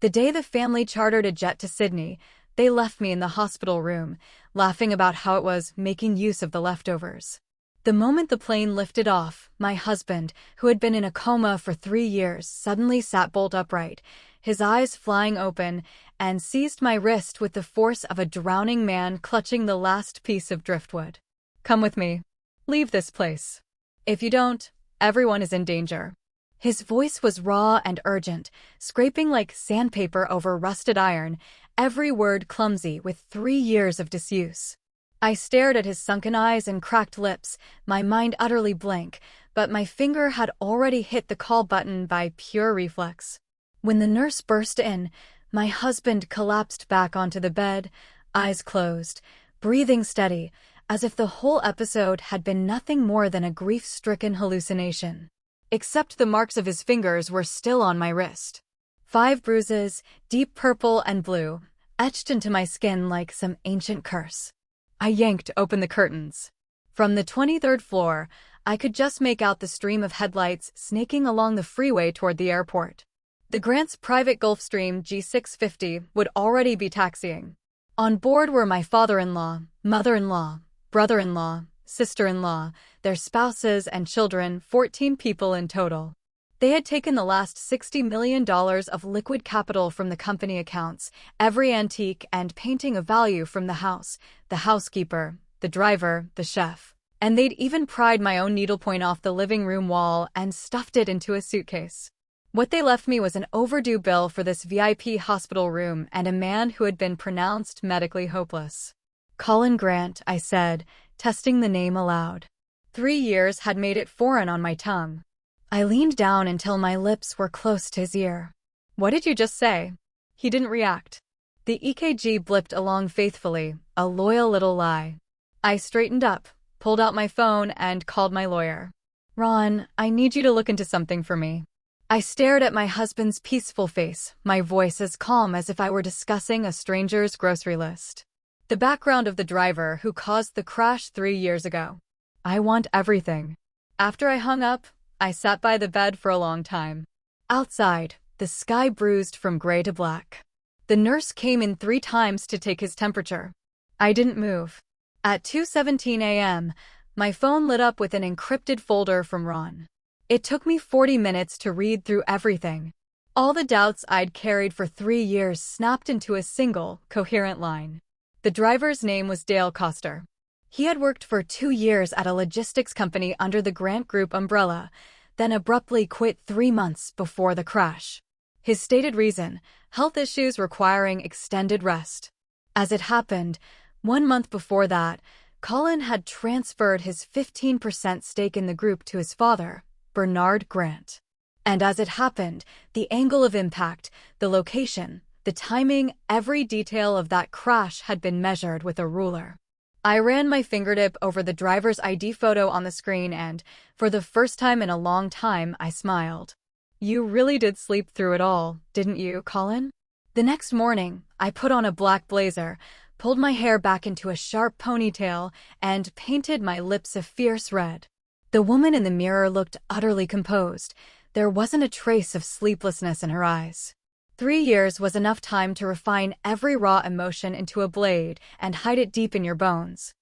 The day the family chartered a jet to Sydney, they left me in the hospital room, laughing about how it was making use of the leftovers. The moment the plane lifted off, my husband, who had been in a coma for 3 years, suddenly sat bolt upright, his eyes flying open, and seized my wrist with the force of a drowning man clutching the last piece of driftwood. "Come with me. Leave this place. If you don't, everyone is in danger." His voice was raw and urgent, scraping like sandpaper over rusted iron, every word clumsy with 3 years of disuse. I stared at his sunken eyes and cracked lips, my mind utterly blank, but my finger had already hit the call button by pure reflex. When the nurse burst in, my husband collapsed back onto the bed, eyes closed, breathing steady, as if the whole episode had been nothing more than a grief-stricken hallucination. Except the marks of his fingers were still on my wrist. 5 bruises, deep purple and blue, etched into my skin like some ancient curse. I yanked open the curtains. From the 23rd floor, I could just make out the stream of headlights snaking along the freeway toward the airport. The Grant's private Gulfstream G650 would already be taxiing. On board were my father-in-law, mother-in-law, brother-in-law, sister-in-law, their spouses and children, 14 people in total. They had taken the last $60 million of liquid capital from the company accounts, every antique and painting of value from the house, the housekeeper, the driver, the chef. And they'd even pried my own needlepoint off the living room wall and stuffed it into a suitcase. What they left me was an overdue bill for this VIP hospital room and a man who had been pronounced medically hopeless. "Colin Grant," I said, testing the name aloud. 3 years had made it foreign on my tongue. I leaned down until my lips were close to his ear. "What did you just say?" He didn't react. The EKG blipped along faithfully, a loyal little lie. I straightened up, pulled out my phone, and called my lawyer. "Ron, I need you to look into something for me." I stared at my husband's peaceful face, my voice as calm as if I were discussing a stranger's grocery list. The background of the driver who caused the crash 3 years ago. I want everything. After I hung up, I sat by the bed for a long time. Outside, the sky bruised from gray to black. The nurse came in 3 times to take his temperature. I didn't move. At 2:17 a.m., my phone lit up with an encrypted folder from Ron. It took me 40 minutes to read through everything. All the doubts I'd carried for 3 years snapped into a single, coherent line. The driver's name was Dale Coster. He had worked for 2 years at a logistics company under the Grant Group umbrella, then abruptly quit 3 months before the crash. His stated reason: health issues requiring extended rest. As it happened, 1 month before that, Colin had transferred his 15% stake in the group to his father, Bernard Grant. And as it happened, the angle of impact, the location, the timing, every detail of that crash had been measured with a ruler. I ran my fingertip over the driver's ID photo on the screen and, for the first time in a long time, I smiled. "You really did sleep through it all, didn't you, Colin?" The next morning, I put on a black blazer, pulled my hair back into a sharp ponytail, and painted my lips a fierce red. The woman in the mirror looked utterly composed. There wasn't a trace of sleeplessness in her eyes. 3 years was enough time to refine every raw emotion into a blade and hide it deep in your bones.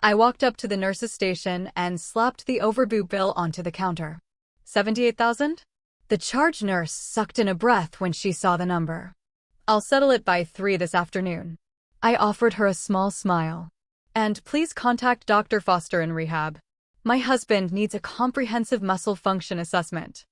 I walked up to the nurse's station and slapped the overdue bill onto the counter. 78,000? The charge nurse sucked in a breath when she saw the number. "I'll settle it by 3 this afternoon." I offered her a small smile. "And please contact Dr. Foster in rehab. My husband needs a comprehensive muscle function assessment."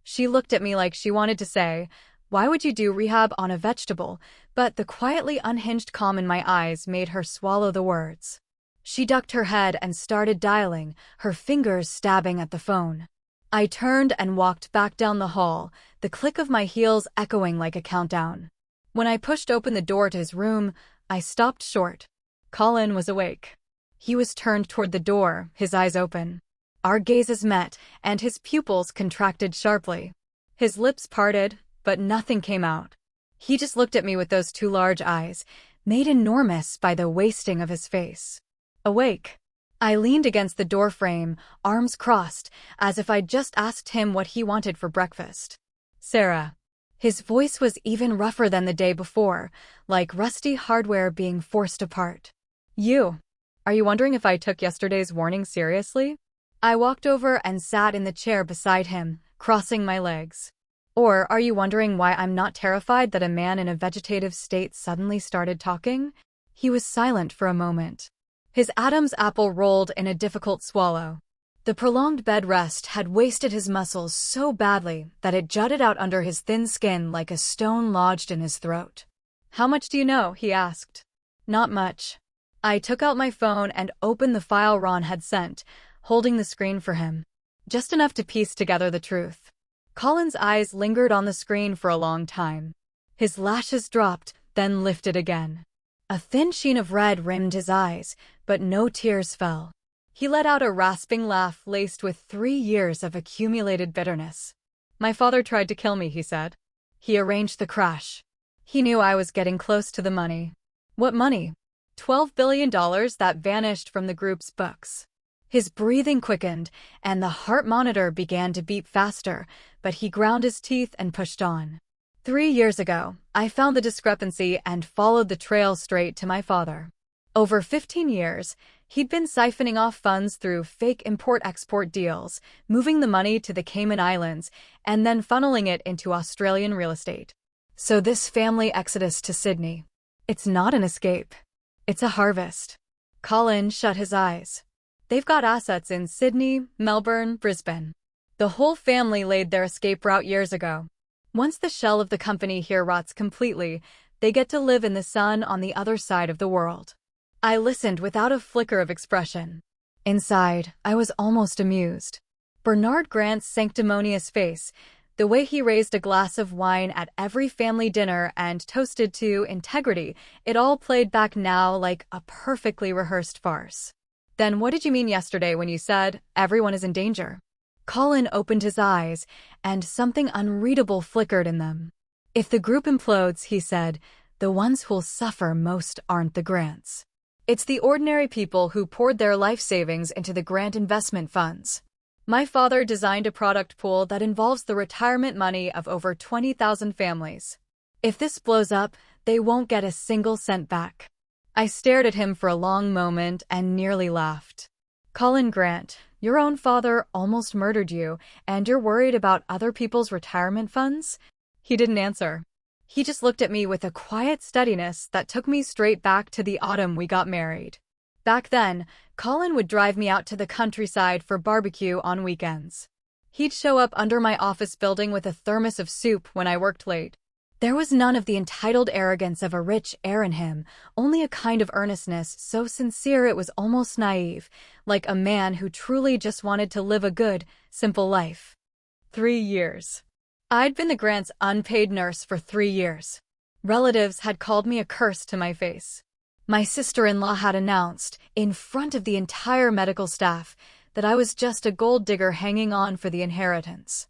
She looked at me like she wanted to say, "Why would you do rehab on a vegetable?" But the quietly unhinged calm in my eyes made her swallow the words. She ducked her head and started dialing, her fingers stabbing at the phone. I turned and walked back down the hall, the click of my heels echoing like a countdown. When I pushed open the door to his room, I stopped short. Colin was awake. He was turned toward the door, his eyes open. Our gazes met, and his pupils contracted sharply. His lips parted, but nothing came out. He just looked at me with those 2 large eyes, made enormous by the wasting of his face. Awake. I leaned against the doorframe, arms crossed, as if I'd just asked him what he wanted for breakfast. "Sarah." His voice was even rougher than the day before, like rusty hardware being forced apart. Are you wondering if I took yesterday's warning seriously? I walked over and sat in the chair beside him, crossing my legs. Or are you wondering why I'm not terrified that a man in a vegetative state suddenly started talking? He was silent for a moment. His Adam's apple rolled in a difficult swallow. The prolonged bed rest had wasted his muscles so badly that it jutted out under his thin skin like a stone lodged in his throat. How much do you know? He asked. Not much. I took out my phone and opened the file Ron had sent, holding the screen for him. Just enough to piece together the truth. Colin's eyes lingered on the screen for a long time. His lashes dropped, then lifted again. A thin sheen of red rimmed his eyes, but no tears fell. He let out a rasping laugh laced with 3 years of accumulated bitterness. My father tried to kill me, he said. He arranged the crash. He knew I was getting close to the money. What money? $12 billion that vanished from the group's books. His breathing quickened, and the heart monitor began to beat faster, but he ground his teeth and pushed on. 3 years ago, I found the discrepancy and followed the trail straight to my father. Over 15 years, he'd been siphoning off funds through fake import-export deals, moving the money to the Cayman Islands, and then funneling it into Australian real estate. So this family exodus to Sydney, it's not an escape. It's a harvest. Colin shut his eyes. They've got assets in Sydney, Melbourne, Brisbane. The whole family laid their escape route years ago. Once the shell of the company here rots completely, they get to live in the sun on the other side of the world. I listened without a flicker of expression. Inside, I was almost amused. Bernard Grant's sanctimonious face, the way he raised a glass of wine at every family dinner and toasted to integrity, it all played back now like a perfectly rehearsed farce. Then what did you mean yesterday when you said, everyone is in danger? Colin opened his eyes, and something unreadable flickered in them. If the group implodes, he said, the ones who'll suffer most aren't the Grants. It's the ordinary people who poured their life savings into the Grant investment funds. My father designed a product pool that involves the retirement money of over 20,000 families. If this blows up, they won't get a single cent back. I stared at him for a long moment and nearly laughed. Colin Grant, your own father almost murdered you, and you're worried about other people's retirement funds? He didn't answer. He just looked at me with a quiet steadiness that took me straight back to the autumn we got married. Back then, Colin would drive me out to the countryside for barbecue on weekends. He'd show up under my office building with a thermos of soup when I worked late. There was none of the entitled arrogance of a rich heir in him, only a kind of earnestness so sincere it was almost naive, like a man who truly just wanted to live a good, simple life. 3 years. I'd been the Grants' unpaid nurse for 3 years. Relatives had called me a curse to my face. My sister-in-law had announced, in front of the entire medical staff, that I was just a gold digger hanging on for the inheritance.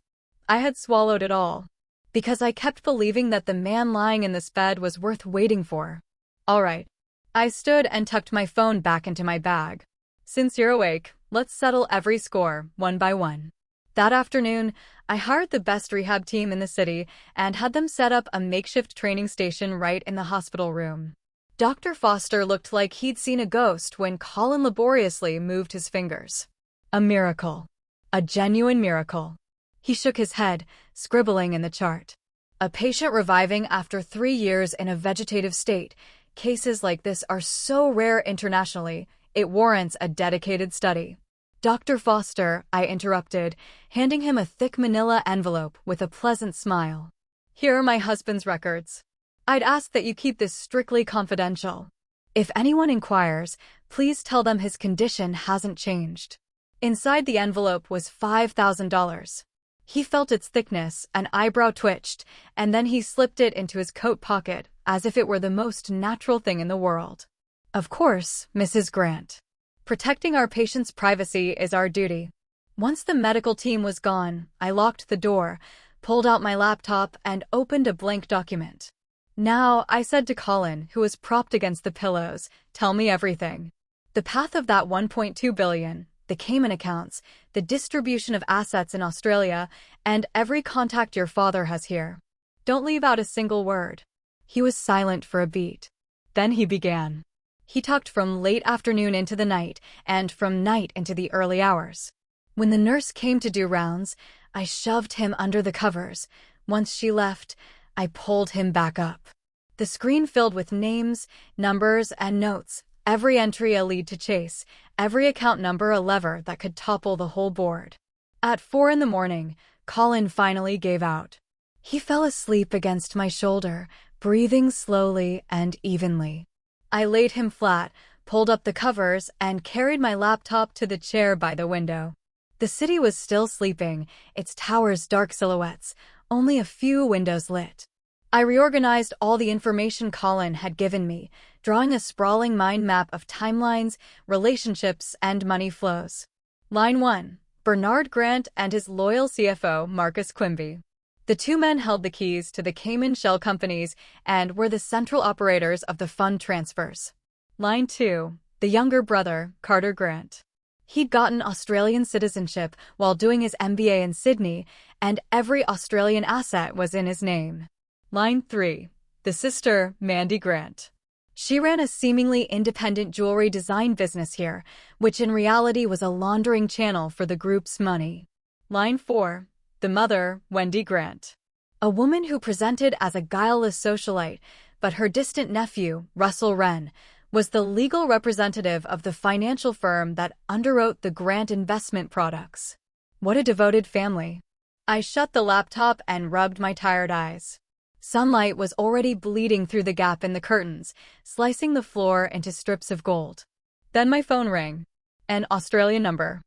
I had swallowed it all, because I kept believing that the man lying in this bed was worth waiting for. All right. I stood and tucked my phone back into my bag. Since you're awake, let's settle every score, one by one. That afternoon, I hired the best rehab team in the city and had them set up a makeshift training station right in the hospital room. Dr. Foster looked like he'd seen a ghost when Colin laboriously moved his fingers. A miracle. A genuine miracle. He shook his head, scribbling in the chart. A patient reviving after 3 years in a vegetative state. Cases like this are so rare internationally, it warrants a dedicated study. Dr. Foster, I interrupted, handing him a thick manila envelope with a pleasant smile. Here are my husband's records. I'd ask that you keep this strictly confidential. If anyone inquires, please tell them his condition hasn't changed. Inside the envelope was $5,000. He felt its thickness, an eyebrow twitched, and then he slipped it into his coat pocket, as if it were the most natural thing in the world. Of course, Mrs. Grant. Protecting our patients' privacy is our duty. Once the medical team was gone, I locked the door, pulled out my laptop, and opened a blank document. Now, I said to Colin, who was propped against the pillows, tell me everything. The path of that $1.2 billion, the Cayman accounts, the distribution of assets in Australia, and every contact your father has here. Don't leave out a single word." He was silent for a beat. Then he began. He talked from late afternoon into the night, and from night into the early hours. When the nurse came to do rounds, I shoved him under the covers. Once she left, I pulled him back up. The screen filled with names, numbers, and notes, every entry a lead to chase, every account number a lever that could topple the whole board. At 4 a.m, Colin finally gave out. He fell asleep against my shoulder, breathing slowly and evenly. I laid him flat, pulled up the covers, and carried my laptop to the chair by the window. The city was still sleeping, its towers dark silhouettes, only a few windows lit. I reorganized all the information Colin had given me, drawing a sprawling mind map of timelines, relationships, and money flows. Line 1. Bernard Grant and his loyal CFO, Marcus Quimby. The two men held the keys to the Cayman shell companies and were the central operators of the fund transfers. Line 2. The younger brother, Carter Grant. He'd gotten Australian citizenship while doing his MBA in Sydney, and every Australian asset was in his name. Line 3. The sister, Mandy Grant. She ran a seemingly independent jewelry design business here, which in reality was a laundering channel for the group's money. Line 4. The mother, Wendy Grant. A woman who presented as a guileless socialite, but her distant nephew, Russell Wren, was the legal representative of the financial firm that underwrote the Grant investment products. What a devoted family. I shut the laptop and rubbed my tired eyes. Sunlight was already bleeding through the gap in the curtains, slicing the floor into strips of gold. Then my phone rang. An Australian number.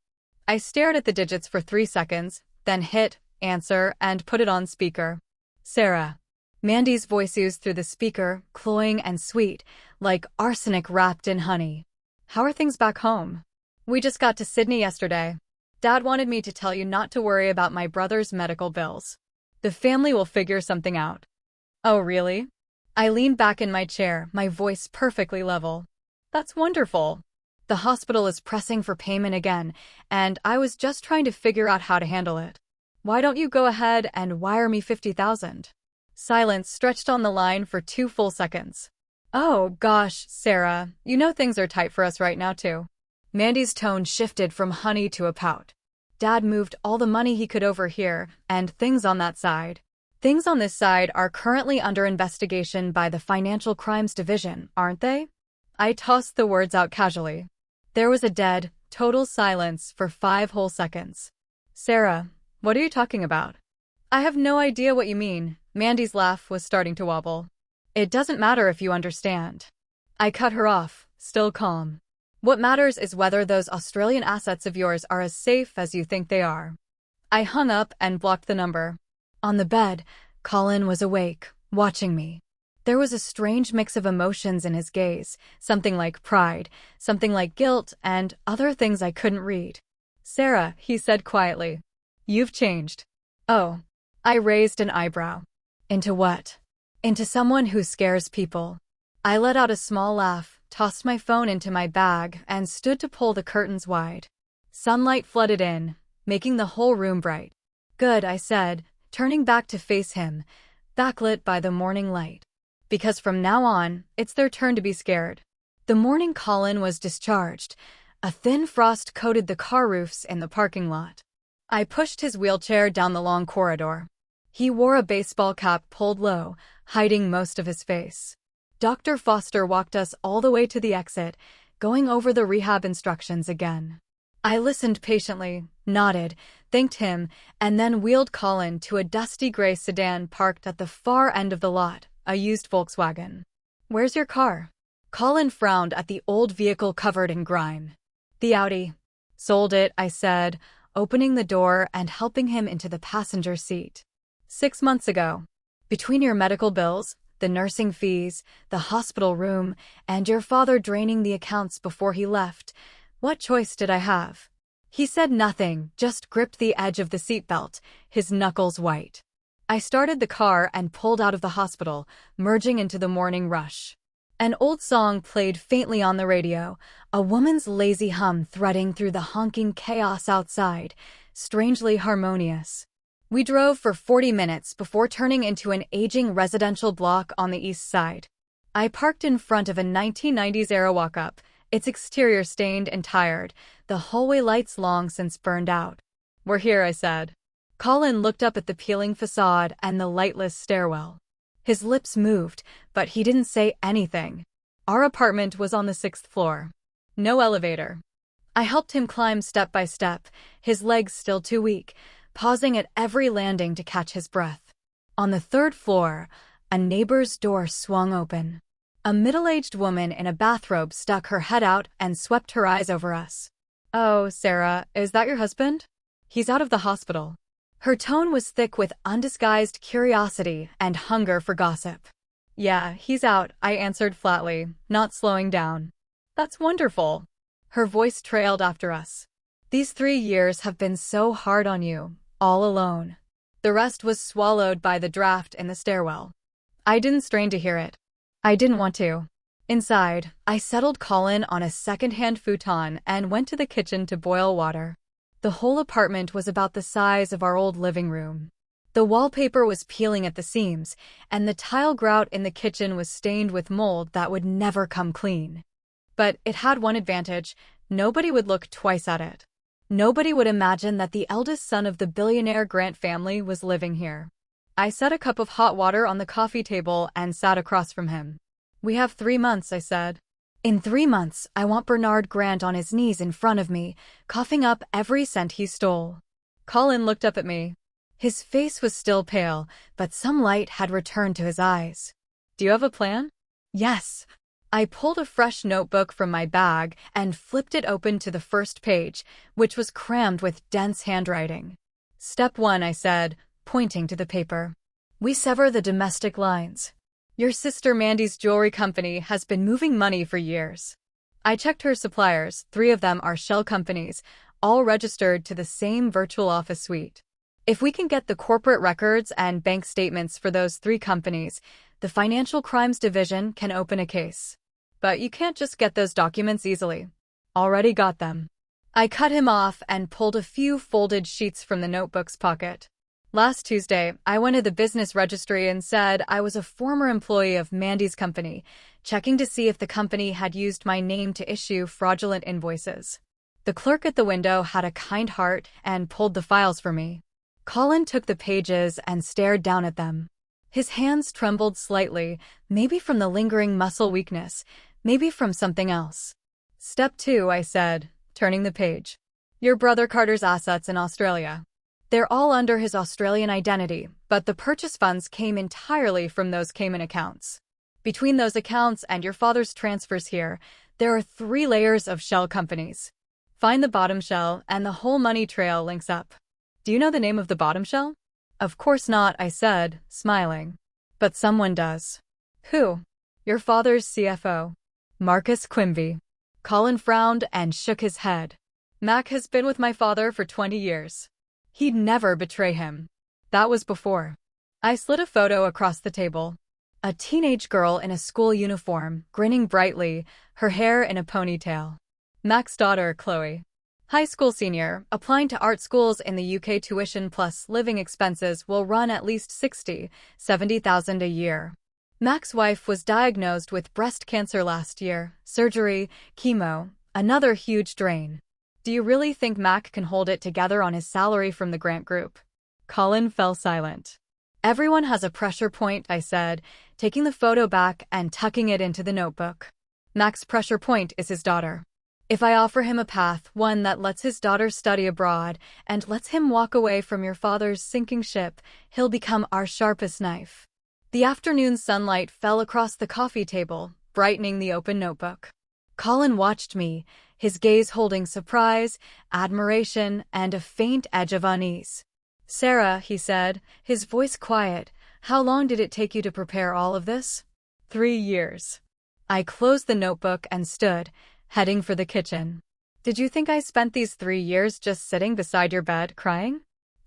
I stared at the digits for 3 seconds, then hit answer and put it on speaker. Sarah. Mandy's voice oozed through the speaker, cloying and sweet, like arsenic wrapped in honey. How are things back home? We just got to Sydney yesterday. Dad wanted me to tell you not to worry about my brother's medical bills. The family will figure something out. Oh, really? I leaned back in my chair, my voice perfectly level. That's wonderful. The hospital is pressing for payment again, and I was just trying to figure out how to handle it. Why don't you go ahead and wire me $50,000? Silence stretched on the line for 2 full seconds. Oh, gosh, Sarah, you know things are tight for us right now, too. Mandy's tone shifted from honey to a pout. Dad moved all the money he could over here, and things on that side. Things on this side are currently under investigation by the Financial Crimes Division, aren't they? I tossed the words out casually. There was a dead, total silence for 5 whole seconds. Sarah, what are you talking about? I have no idea what you mean. Mandy's laugh was starting to wobble. It doesn't matter if you understand. I cut her off, still calm. What matters is whether those Australian assets of yours are as safe as you think they are. I hung up and blocked the number. On the bed, Colin was awake, watching me. There was a strange mix of emotions in his gaze, something like pride, something like guilt, and other things I couldn't read. Sarah, he said quietly. You've changed. Oh. I raised an eyebrow. Into what? Into someone who scares people. I let out a small laugh, tossed my phone into my bag, and stood to pull the curtains wide. Sunlight flooded in, making the whole room bright. Good, I said, turning back to face him, backlit by the morning light. Because from now on, it's their turn to be scared. The morning Colin was discharged. A thin frost coated the car roofs in the parking lot. I pushed his wheelchair down the long corridor. He wore a baseball cap pulled low, hiding most of his face. Dr. Foster walked us all the way to the exit, going over the rehab instructions again. I listened patiently, nodded, thanked him, and then wheeled Colin to a dusty gray sedan parked at the far end of the lot, a used Volkswagen. Where's your car? Colin frowned at the old vehicle covered in grime. The Audi. Sold it, I said, opening the door and helping him into the passenger seat. 6 months ago. Between your medical bills, the nursing fees, the hospital room, and your father draining the accounts before he left, what choice did I have? He said nothing, just gripped the edge of the seatbelt, his knuckles white. I started the car and pulled out of the hospital, merging into the morning rush. An old song played faintly on the radio, a woman's lazy hum threading through the honking chaos outside, strangely harmonious. We drove for 40 minutes before turning into an aging residential block on the east side. I parked in front of a 1990s-era walk-up, its exterior stained and tired, the hallway lights long since burned out. "We're here," I said. Colin looked up at the peeling facade and the lightless stairwell. His lips moved, but he didn't say anything. Our apartment was on the 6th floor. No elevator. I helped him climb step by step, his legs still too weak, pausing at every landing to catch his breath. On the 3rd floor, a neighbor's door swung open. A middle-aged woman in a bathrobe stuck her head out and swept her eyes over us. "Oh, Sarah, is that your husband? He's out of the hospital." Her tone was thick with undisguised curiosity and hunger for gossip. "Yeah, he's out," I answered flatly, not slowing down. "That's wonderful." Her voice trailed after us. "These 3 years have been so hard on you, all alone." The rest was swallowed by the draft in the stairwell. I didn't strain to hear it. I didn't want to. Inside, I settled Colin on a second-hand futon and went to the kitchen to boil water. The whole apartment was about the size of our old living room. The wallpaper was peeling at the seams, and the tile grout in the kitchen was stained with mold that would never come clean. But it had one advantage: nobody would look twice at it. Nobody would imagine that the eldest son of the billionaire Grant family was living here. I set a cup of hot water on the coffee table and sat across from him. "We have 3 months," I said. "In 3 months, I want Bernard Grant on his knees in front of me, coughing up every cent he stole." Colin looked up at me. His face was still pale, but some light had returned to his eyes. "Do you have a plan?" "Yes." I pulled a fresh notebook from my bag and flipped it open to the first page, which was crammed with dense handwriting. "Step 1, I said, pointing to the paper. "We sever the domestic lines. Your sister Mandy's jewelry company has been moving money for years. I checked her suppliers, 3 of them are shell companies, all registered to the same virtual office suite. If we can get the corporate records and bank statements for those 3 companies, the Financial Crimes Division can open a case. But you can't just get those documents easily. Already got them." I cut him off and pulled a few folded sheets from the notebook's pocket. "Last Tuesday, I went to the business registry and said I was a former employee of Mandy's company, checking to see if the company had used my name to issue fraudulent invoices. The clerk at the window had a kind heart and pulled the files for me." Colin took the pages and stared down at them. His hands trembled slightly, maybe from the lingering muscle weakness, maybe from something else. "Step 2, I said, turning the page. "Your brother Carter's assets in Australia. They're all under his Australian identity, but the purchase funds came entirely from those Cayman accounts. Between those accounts and your father's transfers here, there are 3 layers of shell companies. Find the bottom shell, and the whole money trail links up." "Do you know the name of the bottom shell?" "Of course not," I said, smiling. "But someone does." "Who?" "Your father's CFO. Marcus Quimby." Colin frowned and shook his head. "Mac has been with my father for 20 years. He'd never betray him." That was before. I slid a photo across the table. A teenage girl in a school uniform, grinning brightly, her hair in a ponytail. Mac's daughter, Chloe. High school senior, applying to art schools in the UK. Tuition plus living expenses will run at least $60,000–$70,000 a year. Mac's wife was diagnosed with breast cancer last year, surgery, chemo, another huge drain. "Do you really think Mac can hold it together on his salary from the Grant Group?" Colin fell silent. "Everyone has a pressure point," I said, taking the photo back and tucking it into the notebook. "Mac's pressure point is his daughter. If I offer him a path, one that lets his daughter study abroad and lets him walk away from your father's sinking ship, he'll become our sharpest knife." The afternoon sunlight fell across the coffee table, brightening the open notebook. Colin watched me, his gaze holding surprise, admiration, and a faint edge of unease. "Sarah," he said, his voice quiet, "how long did it take you to prepare all of this?" 3 years. I closed the notebook and stood, heading for the kitchen. "Did you think I spent these 3 years just sitting beside your bed, crying?"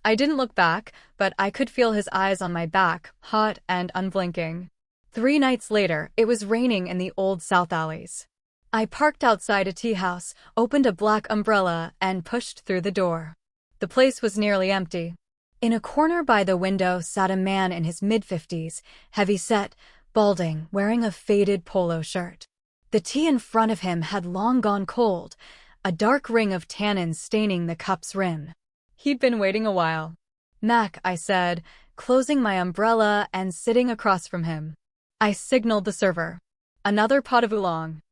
I didn't look back, but I could feel his eyes on my back, hot and unblinking. 3 nights later, it was raining in the old South Alleys. I parked outside a tea house, opened a black umbrella, and pushed through the door. The place was nearly empty. In a corner by the window sat a man in his mid-50s, heavy-set, balding, wearing a faded polo shirt. The tea in front of him had long gone cold, a dark ring of tannins staining the cup's rim. He'd been waiting a while. "Mac," I said, closing my umbrella and sitting across from him. I signaled the server. "Another pot of oolong."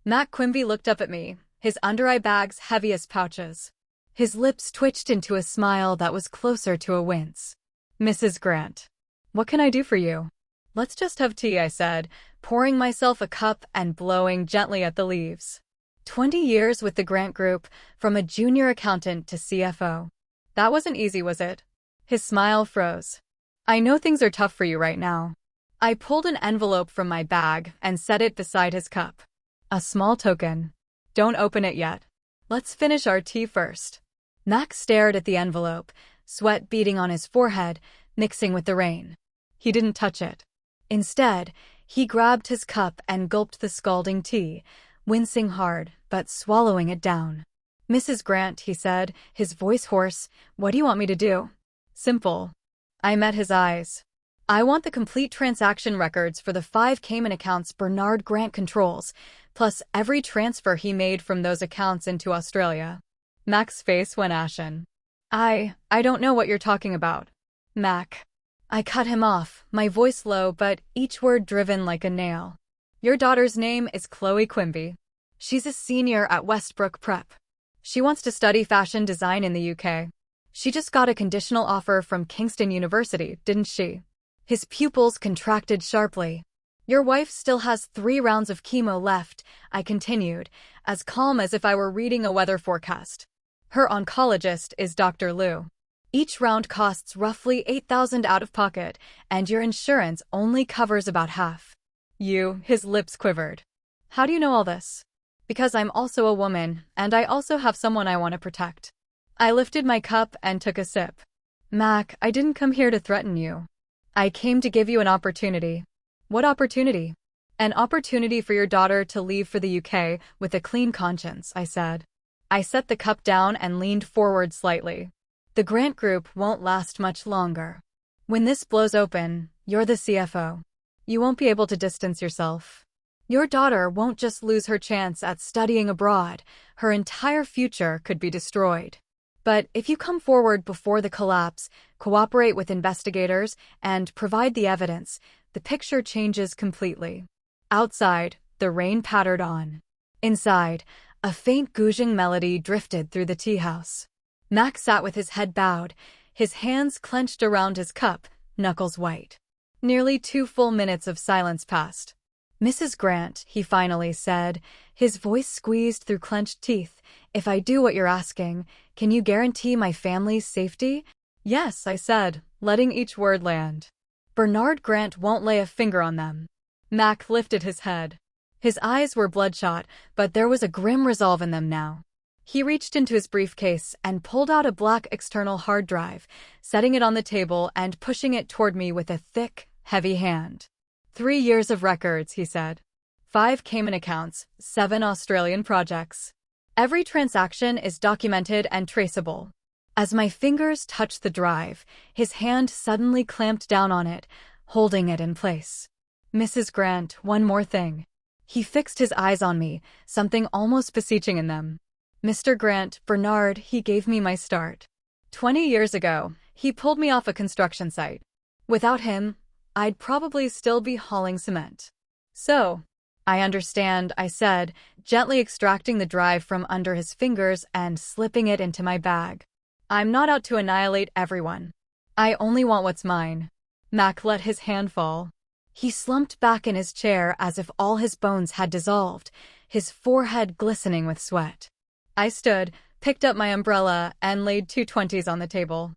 Mac Quimby looked up at me, his under-eye bags heavy as pouches. His lips twitched into a smile that was closer to a wince. "Mrs. Grant, what can I do for you?" "Let's just have tea," I said, pouring myself a cup and blowing gently at the leaves. 20 years with the Grant Group, from a junior accountant to CFO. That wasn't easy, was it? His smile froze. "I know things are tough for you right now." I pulled an envelope from my bag and set it beside his cup. "A small token. Don't open it yet. Let's finish our tea first." Max stared at the envelope, sweat beading on his forehead, mixing with the rain. He didn't touch it. Instead, he grabbed his cup and gulped the scalding tea, wincing hard, but swallowing it down. "Mrs. Grant," he said, his voice hoarse, "what do you want me to do?" "Simple." I met his eyes. "I want the complete transaction records for the 5 Cayman accounts Bernard Grant controls, plus every transfer he made from those accounts into Australia." Mac's face went ashen. I don't know what you're talking about." "Mac." I cut him off, my voice low but each word driven like a nail. "Your daughter's name is Chloe Quimby. She's a senior at Westbrook Prep. She wants to study fashion design in the UK. She just got a conditional offer from Kingston University, didn't she?" His pupils contracted sharply. "Your wife still has 3 rounds of chemo left," I continued, as calm as if I were reading a weather forecast. "Her oncologist is Dr. Liu. Each round costs roughly $8,000 out of pocket, and your insurance only covers about half." His lips quivered. "How do you know all this?" "Because I'm also a woman, and I also have someone I want to protect." I lifted my cup and took a sip. "Mac, I didn't come here to threaten you. I came to give you an opportunity." "What opportunity?" "An opportunity for your daughter to leave for the UK with a clean conscience," I said. I set the cup down and leaned forward slightly. "The Grant Group won't last much longer. When this blows open, you're the CFO. You won't be able to distance yourself. Your daughter won't just lose her chance at studying abroad, her entire future could be destroyed. But if you come forward before the collapse, cooperate with investigators, and provide the evidence, the picture changes completely." Outside, the rain pattered on. Inside, a faint gouging melody drifted through the tea house. Max sat with his head bowed, his hands clenched around his cup, knuckles white. Nearly 2 full minutes of silence passed. "Mrs. Grant," he finally said, his voice squeezed through clenched teeth, "if I do what you're asking, can you guarantee my family's safety?" "Yes," I said, letting each word land. "Bernard Grant won't lay a finger on them." Mac lifted his head. His eyes were bloodshot, but there was a grim resolve in them now. He reached into his briefcase and pulled out a black external hard drive, setting it on the table and pushing it toward me with a thick, heavy hand. 3 years of records, he said. 5 Cayman accounts, 7 Australian projects. Every transaction is documented and traceable. As my fingers touched the drive, his hand suddenly clamped down on it, holding it in place. "Mrs. Grant, one more thing." He fixed his eyes on me, something almost beseeching in them. "Mr. Grant, Bernard, he gave me my start. 20 years ago, he pulled me off a construction site. Without him, I'd probably still be hauling cement. So, I understand," I said, gently extracting the drive from under his fingers and slipping it into my bag. "I'm not out to annihilate everyone. I only want what's mine." Mac let his hand fall. He slumped back in his chair as if all his bones had dissolved, his forehead glistening with sweat. I stood, picked up my umbrella, and laid 2 20s on the table.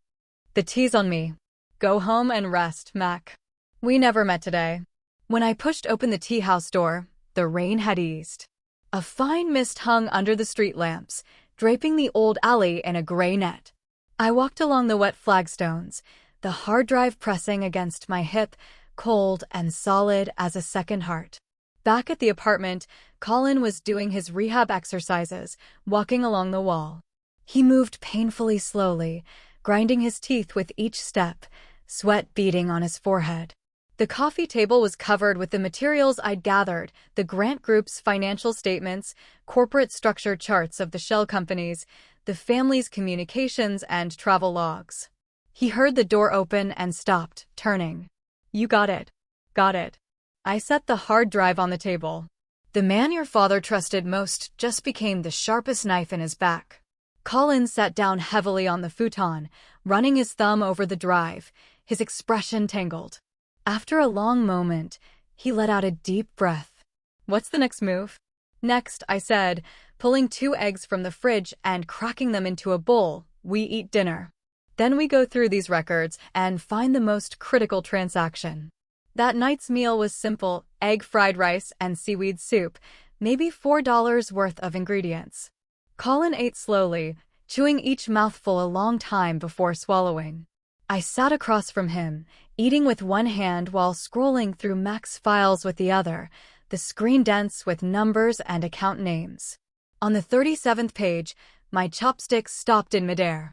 "The tea's on me. Go home and rest, Mac. We never met today." When I pushed open the tea house door, the rain had eased. A fine mist hung under the street lamps, draping the old alley in a gray net. I walked along the wet flagstones, the hard drive pressing against my hip, cold and solid as a second heart. Back at the apartment, Colin was doing his rehab exercises, walking along the wall. He moved painfully slowly, grinding his teeth with each step, sweat beading on his forehead. The coffee table was covered with the materials I'd gathered, the Grant Group's financial statements, corporate structure charts of the shell companies, the family's communications and travel logs. He heard the door open and stopped, turning. "You got it. Got it." I set the hard drive on the table. The man your father trusted most just became the sharpest knife in his back. Colin sat down heavily on the futon, running his thumb over the drive, his expression tangled. After a long moment, he let out a deep breath. "What's the next move?" "Next," I said, pulling 2 eggs from the fridge and cracking them into a bowl, "we eat dinner. Then we go through these records and find the most critical transaction." That night's meal was simple: egg fried rice and seaweed soup, maybe $4 worth of ingredients. Colin ate slowly, chewing each mouthful a long time before swallowing. I sat across from him, eating with one hand while scrolling through Mac's files with the other, the screen dense with numbers and account names. On the 37th page, my chopsticks stopped in midair.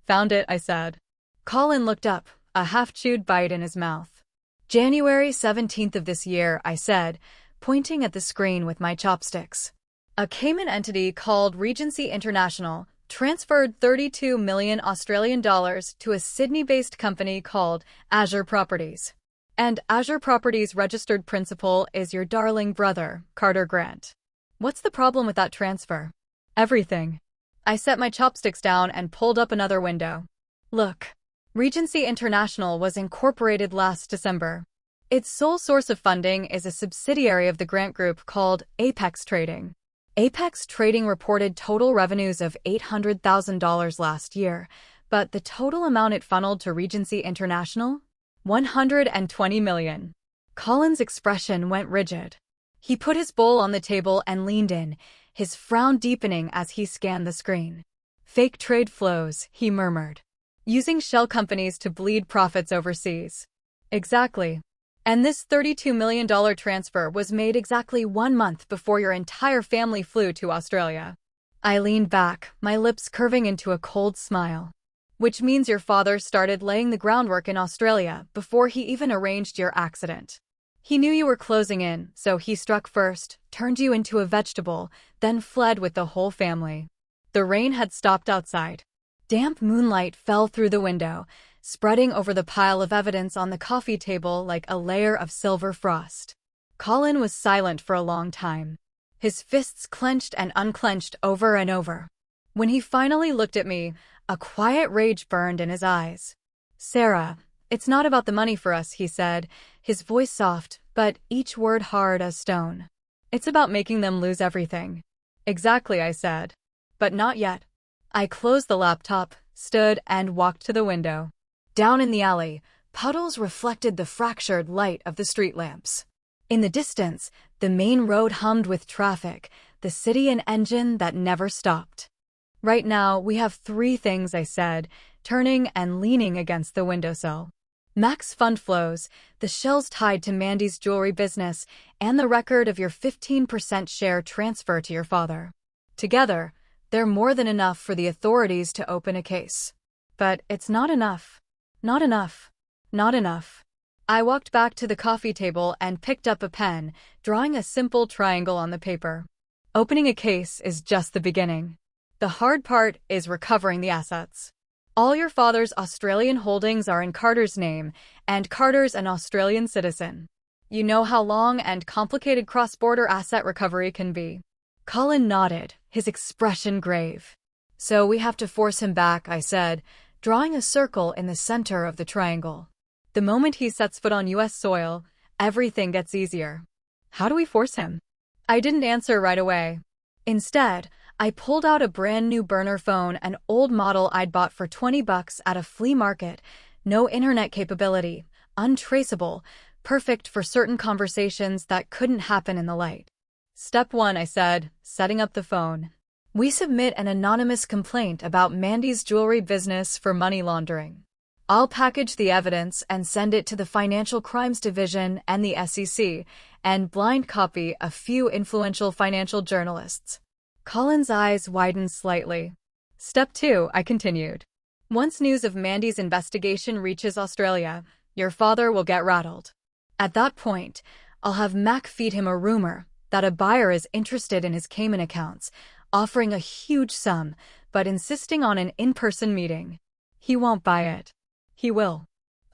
"Found it," I said. Colin looked up, a half-chewed bite in his mouth. "January 17th of this year," I said, pointing at the screen with my chopsticks. A Cayman entity called Regency International transferred 32 million Australian dollars to a Sydney-based company called Azure Properties. And Azure Properties' registered principal is your darling brother, Carter Grant. What's the problem with that transfer? Everything. I set my chopsticks down and pulled up another window. Look. Regency International was incorporated last December. Its sole source of funding is a subsidiary of the Grant Group called Apex Trading. Apex Trading reported total revenues of $800,000 last year, but the total amount it funneled to Regency International? $120 million. Colin's expression went rigid. He put his bowl on the table and leaned in, his frown deepening as he scanned the screen. "Fake trade flows," he murmured. "Using shell companies to bleed profits overseas." "Exactly. And this $32 million transfer was made exactly 1 month before your entire family flew to Australia." I leaned back, my lips curving into a cold smile. "Which means your father started laying the groundwork in Australia before he even arranged your accident. He knew you were closing in, so he struck first, turned you into a vegetable, then fled with the whole family." The rain had stopped outside. Damp moonlight fell through the window, spreading over the pile of evidence on the coffee table like a layer of silver frost. Colin was silent for a long time. His fists clenched and unclenched over and over. When he finally looked at me, a quiet rage burned in his eyes. "Sarah, it's not about the money for us," he said, his voice soft, but each word hard as stone. "It's about making them lose everything." "Exactly," I said. "But not yet." I closed the laptop, stood, and walked to the window. Down in the alley, puddles reflected the fractured light of the street lamps. In the distance, the main road hummed with traffic, the city an engine that never stopped. "Right now, we have 3 things," I said, turning and leaning against the windowsill. "Mac's fund flows, the shells tied to Mandy's jewelry business, and the record of your 15% share transfer to your father. Together, they're more than enough for the authorities to open a case. But it's not enough. Not enough. Not enough." I walked back to the coffee table and picked up a pen, drawing a simple triangle on the paper. Opening a case is just the beginning. The hard part is recovering the assets. All your father's Australian holdings are in Carter's name, and Carter's an Australian citizen. You know how long and complicated cross-border asset recovery can be. Colin nodded, his expression grave. "So we have to force him back," I said, drawing a circle in the center of the triangle. "The moment he sets foot on U.S. soil, everything gets easier." "How do we force him?" I didn't answer right away. Instead, I pulled out a brand new burner phone, an old model I'd bought for $20 at a flea market. No internet capability, untraceable, perfect for certain conversations that couldn't happen in the light. "Step 1, I said, setting up the phone. "We submit an anonymous complaint about Mandy's jewelry business for money laundering. I'll package the evidence and send it to the Financial Crimes Division and the SEC, and blind copy a few influential financial journalists." Colin's eyes widened slightly. "Step 2, I continued. Once news of Mandy's investigation reaches Australia, your father will get rattled. At that point, I'll have Mac feed him a rumor that a buyer is interested in his Cayman accounts, offering a huge sum, but insisting on an in-person meeting. He won't buy it. He will.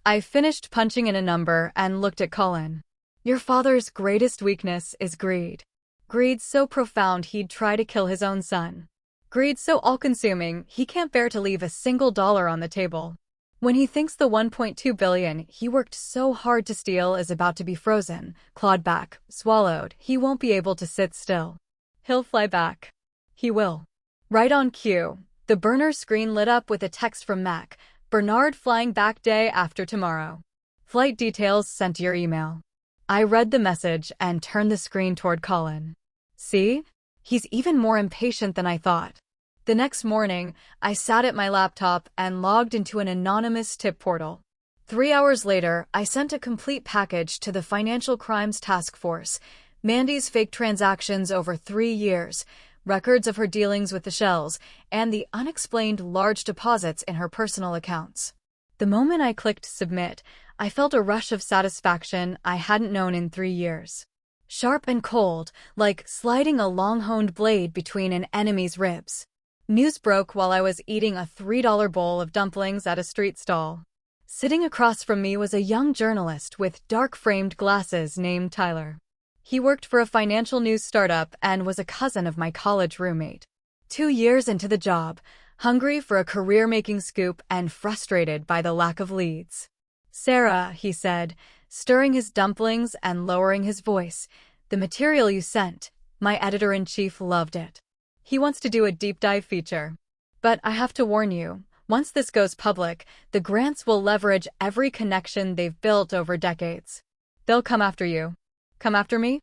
I finished punching in a number and looked at Colin. Your father's greatest weakness is greed. Greed so profound he'd try to kill his own son. Greed so all-consuming he can't bear to leave a single dollar on the table. When he thinks the $1.2 billion he worked so hard to steal is about to be frozen, clawed back, swallowed, he won't be able to sit still. He'll fly back. He will. Right on cue, the burner screen lit up with a text from Mac. Bernard flying back day after tomorrow. Flight details sent to your email. I read the message and turned the screen toward Colin. See? He's even more impatient than I thought. The next morning, I sat at my laptop and logged into an anonymous tip portal. 3 hours later, I sent a complete package to the Financial Crimes Task Force. Mandy's fake transactions over 3 years, records of her dealings with the Shells, and the unexplained large deposits in her personal accounts. The moment I clicked submit, I felt a rush of satisfaction I hadn't known in 3 years. Sharp and cold, like sliding a long-honed blade between an enemy's ribs. News broke while I was eating a $3 bowl of dumplings at a street stall. Sitting across from me was a young journalist with dark-framed glasses named Tyler. He worked for a financial news startup and was a cousin of my college roommate. 2 years into the job, hungry for a career-making scoop and frustrated by the lack of leads. Sarah, he said, stirring his dumplings and lowering his voice, the material you sent, my editor-in-chief loved it. He wants to do a deep dive feature. But I have to warn you, once this goes public, the Grants will leverage every connection they've built over decades. They'll come after you. Come after me?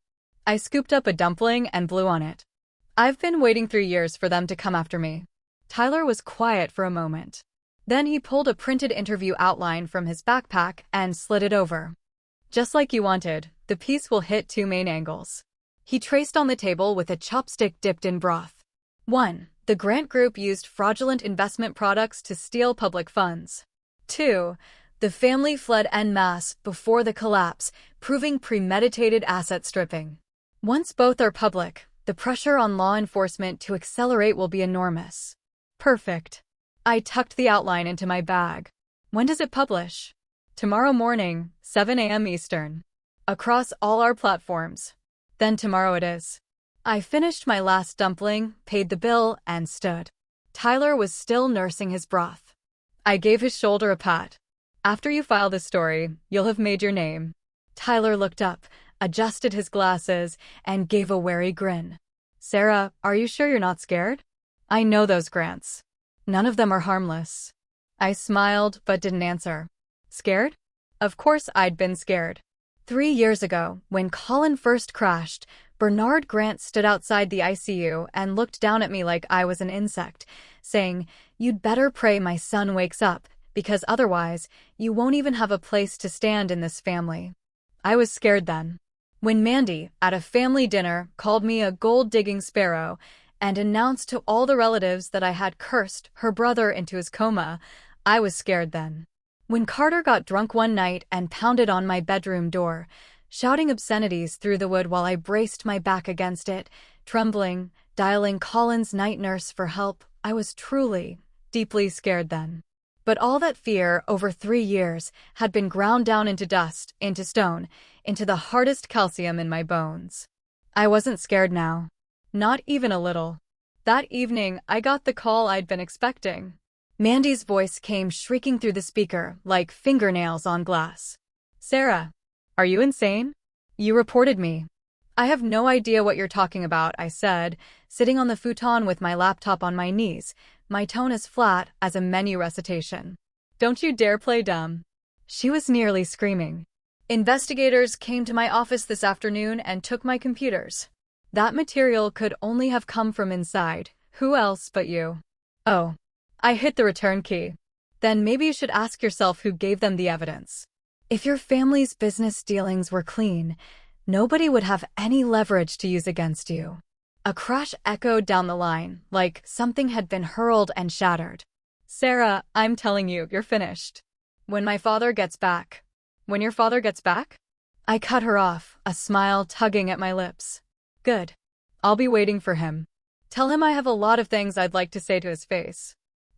I scooped up a dumpling and blew on it. I've been waiting 3 years for them to come after me. Tyler was quiet for a moment. Then he pulled a printed interview outline from his backpack and slid it over. Just like you wanted, the piece will hit 2 main angles. He traced on the table with a chopstick dipped in broth. 1. The Grant Group used fraudulent investment products to steal public funds. 2. The family fled en masse before the collapse, proving premeditated asset stripping. Once both are public, the pressure on law enforcement to accelerate will be enormous. Perfect. I tucked the outline into my bag. When does it publish? Tomorrow morning, 7 a.m. Eastern. Across all our platforms. Then tomorrow it is. I finished my last dumpling, paid the bill, and stood. Tyler was still nursing his broth. I gave his shoulder a pat. After you file this story, you'll have made your name. Tyler looked up, adjusted his glasses, and gave a wary grin. Sarah, are you sure you're not scared? I know those Grants. None of them are harmless. I smiled but didn't answer. Scared? Of course I'd been scared. 3 years ago, when Colin first crashed, Bernard Grant stood outside the ICU and looked down at me like I was an insect, saying, "You'd better pray my son wakes up, because otherwise, you won't even have a place to stand in this family." I was scared then. When Mandy, at a family dinner, called me a gold-digging sparrow and announced to all the relatives that I had cursed her brother into his coma, I was scared then. When Carter got drunk one night and pounded on my bedroom door, shouting obscenities through the wood while I braced my back against it, trembling, dialing Colin's night nurse for help, I was truly, deeply scared then. But all that fear over 3 years had been ground down into dust, into stone, into the hardest calcium in my bones. I wasn't scared now. Not even a little. That evening, I got the call I'd been expecting. Mandy's voice came shrieking through the speaker, like fingernails on glass. Sarah, are you insane? You reported me. I have no idea what you're talking about, I said, sitting on the futon with my laptop on my knees, my tone as flat as a menu recitation. Don't you dare play dumb. She was nearly screaming. Investigators came to my office this afternoon and took my computers. That material could only have come from inside. Who else but you? Oh. I hit the return key. Then maybe you should ask yourself who gave them the evidence. If your family's business dealings were clean, nobody would have any leverage to use against you. A crash echoed down the line, like something had been hurled and shattered. Sarah, I'm telling you, you're finished. When my father gets back. When your father gets back? I cut her off, a smile tugging at my lips. Good. I'll be waiting for him. Tell him I have a lot of things I'd like to say to his face.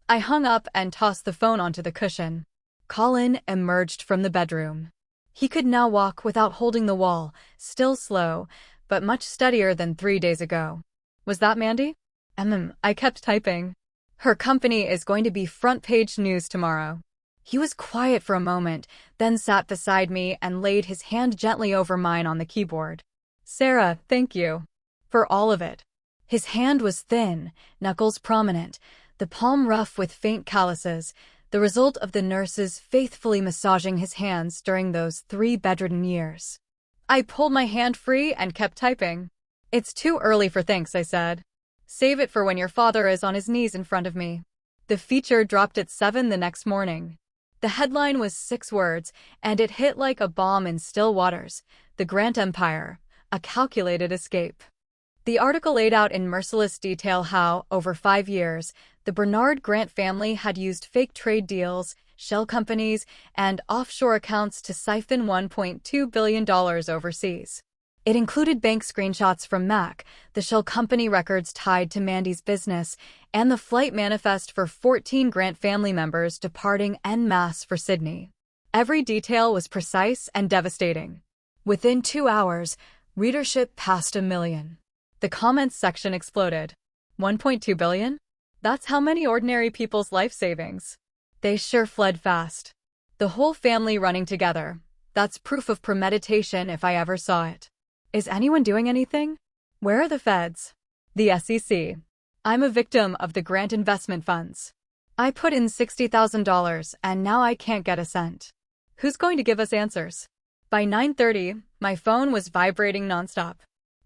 I hung up and tossed the phone onto the cushion. Colin emerged from the bedroom. He could now walk without holding the wall, still slow, but much steadier than 3 days ago. Was that Mandy? I kept typing. Her company is going to be front-page news tomorrow. He was quiet for a moment, then sat beside me and laid his hand gently over mine on the keyboard. Sarah, thank you. For all of it. His hand was thin, knuckles prominent, the palm rough with faint calluses, the result of the nurses faithfully massaging his hands during those 3 bedridden years. I pulled my hand free and kept typing. It's too early for thanks, I said. Save it for when your father is on his knees in front of me. The feature dropped at 7 the next morning. The headline was 6 words, and it hit like a bomb in still waters. The Grant Empire, a calculated escape. The article laid out in merciless detail how, over 5 years, the Bernard Grant family had used fake trade deals, shell companies, and offshore accounts to siphon $1.2 billion overseas. It included bank screenshots from Mac, the shell company records tied to Mandy's business, and the flight manifest for 14 Grant family members departing en masse for Sydney. Every detail was precise and devastating. Within 2 hours, readership passed 1 million. The comments section exploded. 1.2 billion? That's how many ordinary people's life savings. They sure fled fast. The whole family running together. That's proof of premeditation if I ever saw it. Is anyone doing anything? Where are the feds? The SEC. I'm a victim of the Grant investment funds. I put in $60,000 and now I can't get a cent. Who's going to give us answers? By 9:30, my phone was vibrating nonstop.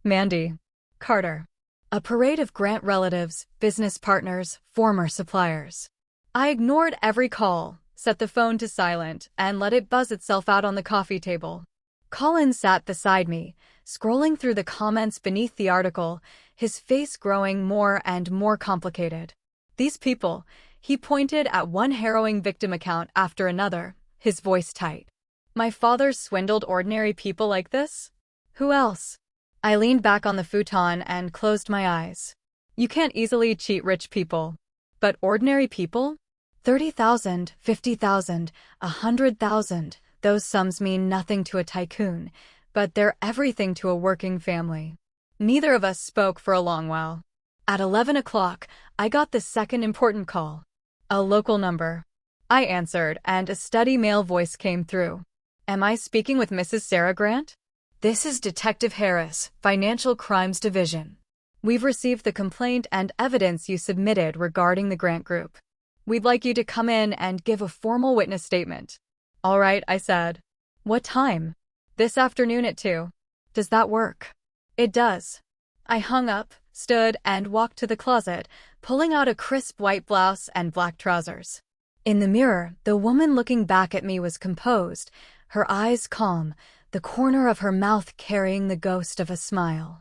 Mandy. Carter. A parade of Grant relatives, business partners, former suppliers. I ignored every call, set the phone to silent, and let it buzz itself out on the coffee table. Colin sat beside me, scrolling through the comments beneath the article, his face growing more and more complicated. These people, he pointed at one harrowing victim account after another, his voice tight. My father swindled ordinary people like this? Who else? I leaned back on the futon and closed my eyes. You can't easily cheat rich people. But ordinary people? 30,000, 50,000, 100,000. Those sums mean nothing to a tycoon, but they're everything to a working family. Neither of us spoke for a long while. At 11 o'clock, I got the second important call. A local number. I answered, and a steady male voice came through. Am I speaking with Mrs. Sarah Grant? This is Detective Harris, Financial Crimes Division. We've received the complaint and evidence you submitted regarding the Grant Group. We'd like you to come in and give a formal witness statement. All right, I said. What time? This afternoon at 2. Does that work? It does. I hung up, stood, and walked to the closet, pulling out a crisp white blouse and black trousers. In the mirror, the woman looking back at me was composed, her eyes calm, the corner of her mouth carrying the ghost of a smile.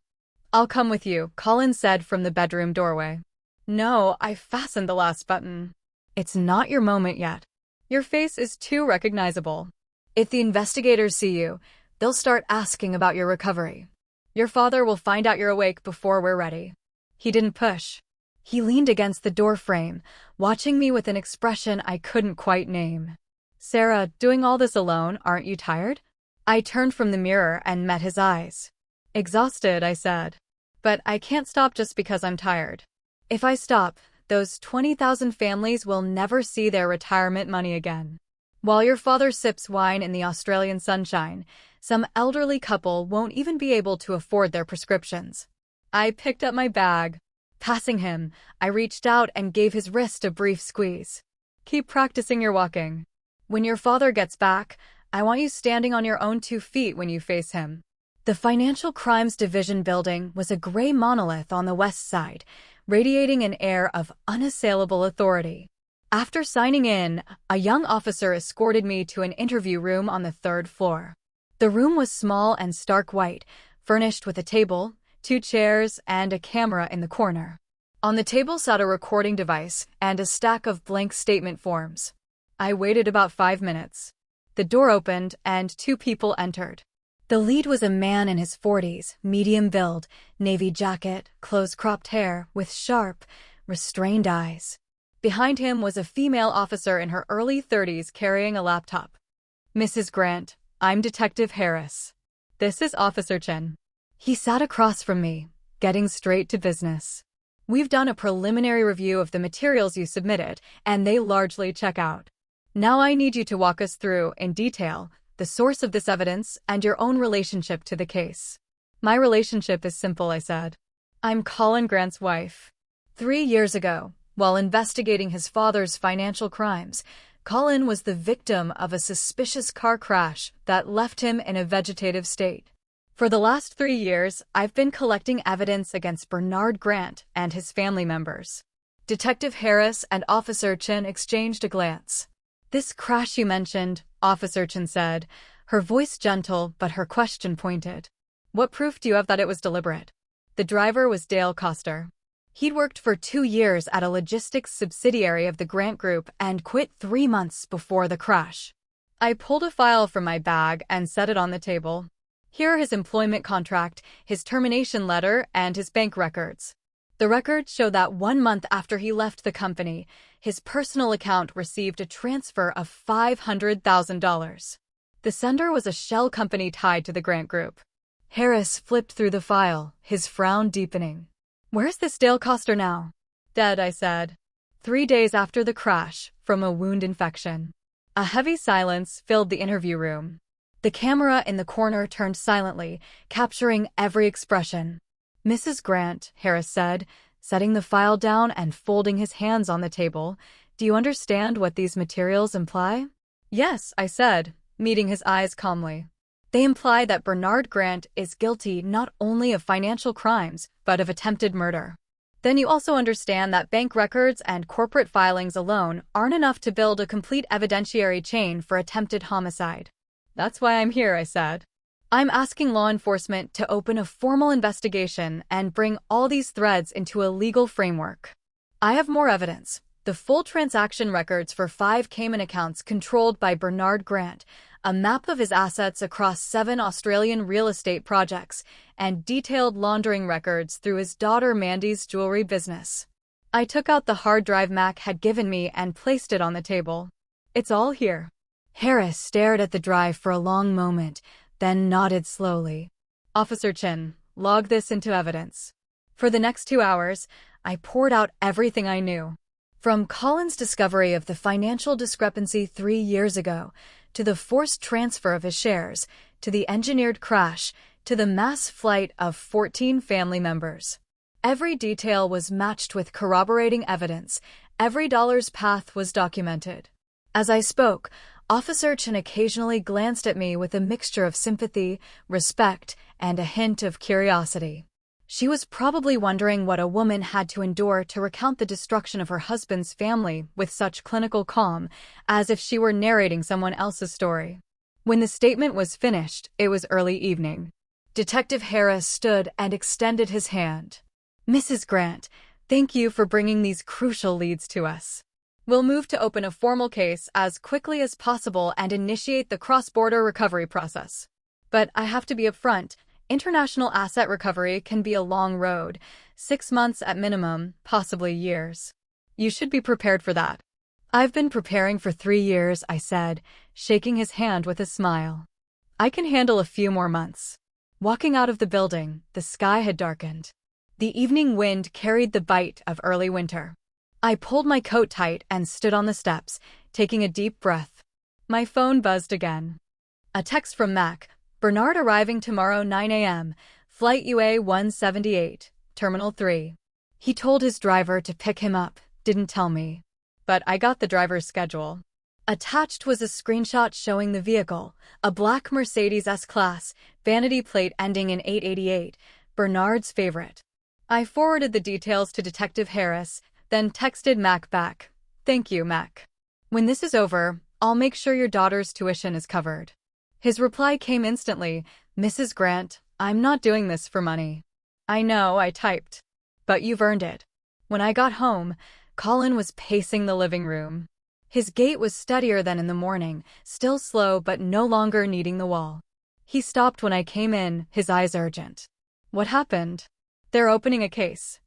I'll come with you, Colin said from the bedroom doorway. No, I fastened the last button. It's not your moment yet. Your face is too recognizable. If the investigators see you, they'll start asking about your recovery. Your father will find out you're awake before we're ready. He didn't push. He leaned against the doorframe, watching me with an expression I couldn't quite name. Sarah, doing all this alone, aren't you tired? I turned from the mirror and met his eyes. Exhausted, I said. But I can't stop just because I'm tired. If I stop, those 20,000 families will never see their retirement money again. While your father sips wine in the Australian sunshine, some elderly couple won't even be able to afford their prescriptions. I picked up my bag. Passing him, I reached out and gave his wrist a brief squeeze. Keep practicing your walking. When your father gets back, I want you standing on your own 2 feet when you face him. The Financial Crimes Division building was a gray monolith on the west side, radiating an air of unassailable authority. After signing in, a young officer escorted me to an interview room on the 3rd floor. The room was small and stark white, furnished with a table, 2 chairs, and a camera in the corner. On the table sat a recording device and a stack of blank statement forms. I waited about 5 minutes. The door opened and 2 people entered. The lead was a man in his 40s, medium build, navy jacket, close-cropped hair, with sharp, restrained eyes. Behind him was a female officer in her early 30s carrying a laptop. "Mrs. Grant, I'm Detective Harris. This is Officer Chen." He sat across from me, getting straight to business. "We've done a preliminary review of the materials you submitted, and they largely check out. Now I need you to walk us through, in detail, the source of this evidence and your own relationship to the case." "My relationship is simple," I said. "I'm Colin Grant's wife. 3 years ago, while investigating his father's financial crimes, Colin was the victim of a suspicious car crash that left him in a vegetative state. For the last 3 years, I've been collecting evidence against Bernard Grant and his family members." Detective Harris and Officer Chen exchanged a glance. "This crash you mentioned," Officer Chen said, her voice gentle but her question pointed. "What proof do you have that it was deliberate?" The driver was Dale Coster. He'd worked for 2 years at a logistics subsidiary of the Grant Group and quit 3 months before the crash. I pulled a file from my bag and set it on the table. Here are his employment contract, his termination letter, and his bank records. The records show that 1 month after he left the company, his personal account received a transfer of $500,000. The sender was a shell company tied to the Grant Group. Harris flipped through the file, his frown deepening. "Where's this Dale Coster now?" "Dead," I said. 3 days after the crash, from a wound infection. A heavy silence filled the interview room. The camera in the corner turned silently, capturing every expression. "Mrs. Grant," Harris said, setting the file down and folding his hands on the table, "do you understand what these materials imply?" "Yes," I said, meeting his eyes calmly. "They imply that Bernard Grant is guilty not only of financial crimes, but of attempted murder. Then you also understand that bank records and corporate filings alone aren't enough to build a complete evidentiary chain for attempted homicide." "That's why I'm here," I said. "I'm asking law enforcement to open a formal investigation and bring all these threads into a legal framework. I have more evidence. The full transaction records for 5 Cayman accounts controlled by Bernard Grant, a map of his assets across 7 Australian real estate projects, and detailed laundering records through his daughter Mandy's jewelry business." I took out the hard drive Mac had given me and placed it on the table. "It's all here." Harris stared at the drive for a long moment, then nodded slowly. "Officer Chen, log this into evidence." For the next 2 hours, I poured out everything I knew. From Colin's discovery of the financial discrepancy 3 years ago, to the forced transfer of his shares, to the engineered crash, to the mass flight of 14 family members. Every detail was matched with corroborating evidence. Every dollar's path was documented. As I spoke, Officer Chen occasionally glanced at me with a mixture of sympathy, respect, and a hint of curiosity. She was probably wondering what a woman had to endure to recount the destruction of her husband's family with such clinical calm, as if she were narrating someone else's story. When the statement was finished, it was early evening. Detective Harris stood and extended his hand. "Mrs. Grant, thank you for bringing these crucial leads to us. We'll move to open a formal case as quickly as possible and initiate the cross-border recovery process. But I have to be upfront. International asset recovery can be a long road, 6 months at minimum, possibly years. You should be prepared for that." "I've been preparing for 3 years," I said, shaking his hand with a smile. "I can handle a few more months." Walking out of the building, the sky had darkened. The evening wind carried the bite of early winter. I pulled my coat tight and stood on the steps, taking a deep breath. My phone buzzed again. A text from Mac. "Bernard arriving tomorrow 9 a.m., Flight UA 178, Terminal 3. He told his driver to pick him up, didn't tell me. But I got the driver's schedule." Attached was a screenshot showing the vehicle, a black Mercedes S-Class, vanity plate ending in 888, Bernard's favorite. I forwarded the details to Detective Harris, then texted Mac back. "Thank you, Mac. When this is over, I'll make sure your daughter's tuition is covered." His reply came instantly. "Mrs. Grant, I'm not doing this for money." "I know," I typed. "But you've earned it." When I got home, Colin was pacing the living room. His gait was steadier than in the morning, still slow but no longer kneading the wall. He stopped when I came in, his eyes urgent. What happened? They're opening a case.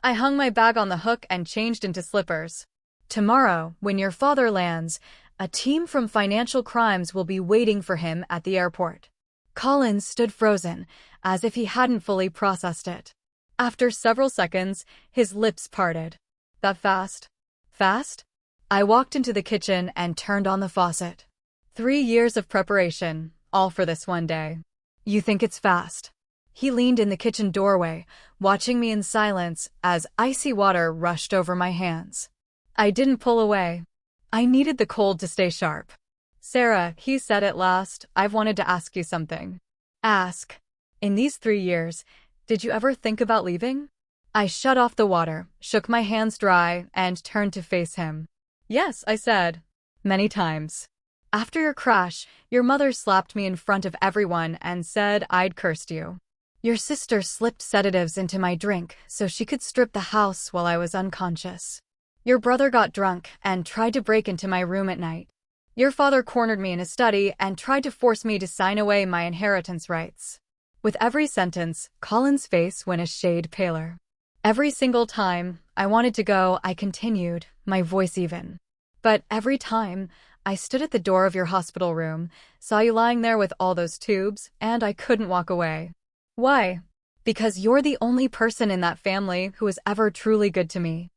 I hung my bag on the hook and changed into slippers. Tomorrow, when your father lands, a team from financial crimes will be waiting for him at the airport. Colin stood frozen, as if he hadn't fully processed it. After several seconds, his lips parted. That fast? Fast? I walked into the kitchen and turned on the faucet. 3 years of preparation, all for this one day. You think it's fast? He leaned in the kitchen doorway, watching me in silence as icy water rushed over my hands. I didn't pull away. I needed the cold to stay sharp. Sarah, he said at last, I've wanted to ask you something. Ask. In these 3 years, did you ever think about leaving? I shut off the water, shook my hands dry, and turned to face him. Yes, I said. Many times. After your crash, your mother slapped me in front of everyone and said I'd cursed you. Your sister slipped sedatives into my drink so she could strip the house while I was unconscious. Your brother got drunk and tried to break into my room at night. Your father cornered me in his study and tried to force me to sign away my inheritance rights. With every sentence, Colin's face went a shade paler. Every single time I wanted to go, I continued, my voice even. But every time, I stood at the door of your hospital room, saw you lying there with all those tubes, and I couldn't walk away. Why? Because you're the only person in that family who was ever truly good to me.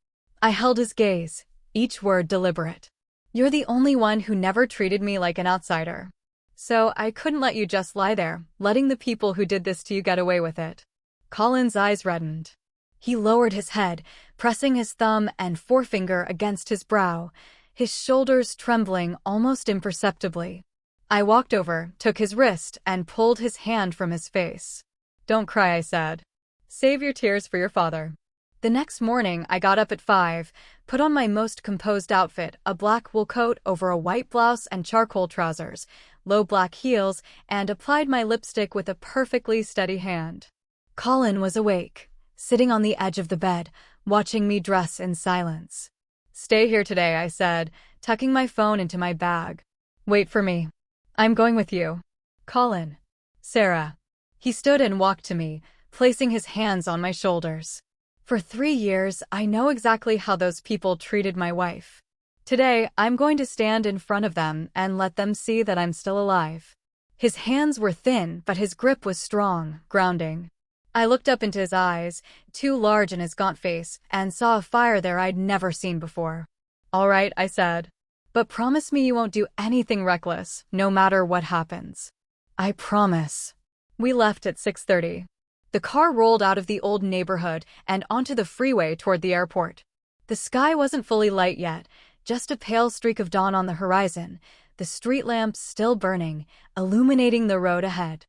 I held his gaze, each word deliberate. You're the only one who never treated me like an outsider. So I couldn't let you just lie there, letting the people who did this to you get away with it. Colin's eyes reddened. He lowered his head, pressing his thumb and forefinger against his brow, his shoulders trembling almost imperceptibly. I walked over, took his wrist, and pulled his hand from his face. Don't cry, I said. Save your tears for your father. The next morning, I got up at 5, put on my most composed outfit, a black wool coat over a white blouse and charcoal trousers, low black heels, and applied my lipstick with a perfectly steady hand. Colin was awake, sitting on the edge of the bed, watching me dress in silence. Stay here today, I said, tucking my phone into my bag. Wait for me. I'm going with you. Colin. Sarah. He stood and walked to me, placing his hands on my shoulders. For 3 years, I know exactly how those people treated my wife. Today, I'm going to stand in front of them and let them see that I'm still alive. His hands were thin, but his grip was strong, grounding. I looked up into his eyes, too large in his gaunt face, and saw a fire there I'd never seen before. All right, I said. But promise me you won't do anything reckless, no matter what happens. I promise. We left at 6:30. The car rolled out of the old neighborhood and onto the freeway toward the airport. The sky wasn't fully light yet, just a pale streak of dawn on the horizon, the street lamps still burning, illuminating the road ahead.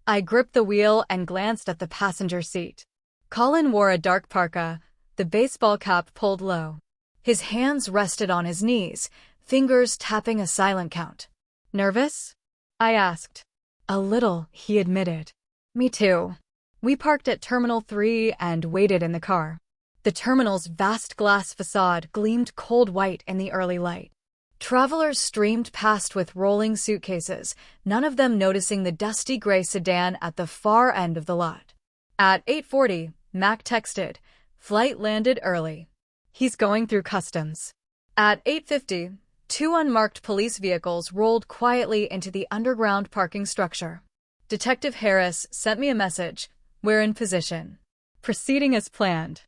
I gripped the wheel and glanced at the passenger seat. Colin wore a dark parka, the baseball cap pulled low. His hands rested on his knees, fingers tapping a silent count. Nervous? I asked. A little, he admitted. Me too. We parked at Terminal 3 and waited in the car. The terminal's vast glass facade gleamed cold white in the early light. Travelers streamed past with rolling suitcases, none of them noticing the dusty gray sedan at the far end of the lot. At 8:40, Mac texted, "Flight landed early. He's going through customs." At 8:50, 2 unmarked police vehicles rolled quietly into the underground parking structure. Detective Harris sent me a message, "We're in position." Proceeding as planned.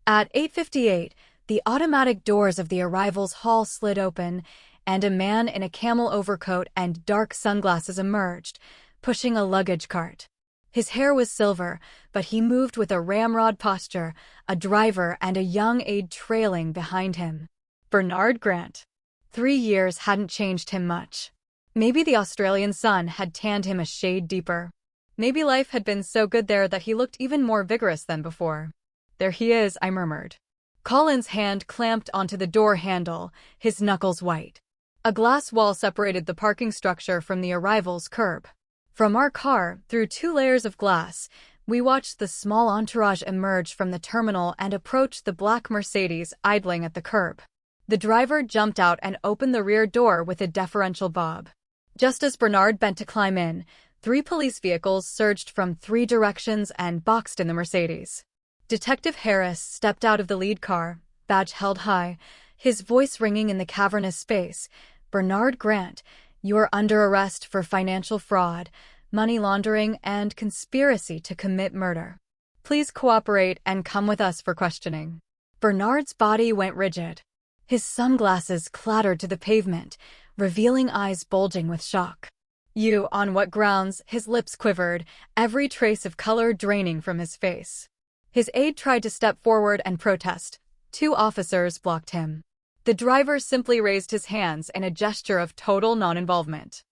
At 8:58, the automatic doors of the arrivals hall slid open, and a man in a camel overcoat and dark sunglasses emerged, pushing a luggage cart. His hair was silver, but he moved with a ramrod posture, a driver and a young aide trailing behind him. Bernard Grant. 3 years hadn't changed him much. Maybe the Australian sun had tanned him a shade deeper. Maybe life had been so good there that he looked even more vigorous than before. There he is, I murmured. Colin's hand clamped onto the door handle, his knuckles white. A glass wall separated the parking structure from the arrival's curb. From our car, through 2 layers of glass, We watched the small entourage emerge from the terminal and approach the black Mercedes idling at the curb. The driver jumped out and opened the rear door with a deferential bob. Just as Bernard bent to climb in, 3 police vehicles surged from 3 directions and boxed in the Mercedes. Detective Harris stepped out of the lead car, badge held high, his voice ringing in the cavernous space. "Bernard Grant, you are under arrest for financial fraud, money laundering, and conspiracy to commit murder. Please cooperate and come with us for questioning." Bernard's body went rigid. His sunglasses clattered to the pavement, revealing eyes bulging with shock. "You, on what grounds?" His lips quivered, every trace of color draining from his face. His aide tried to step forward and protest. 2 officers blocked him. The driver simply raised his hands in a gesture of total non-involvement.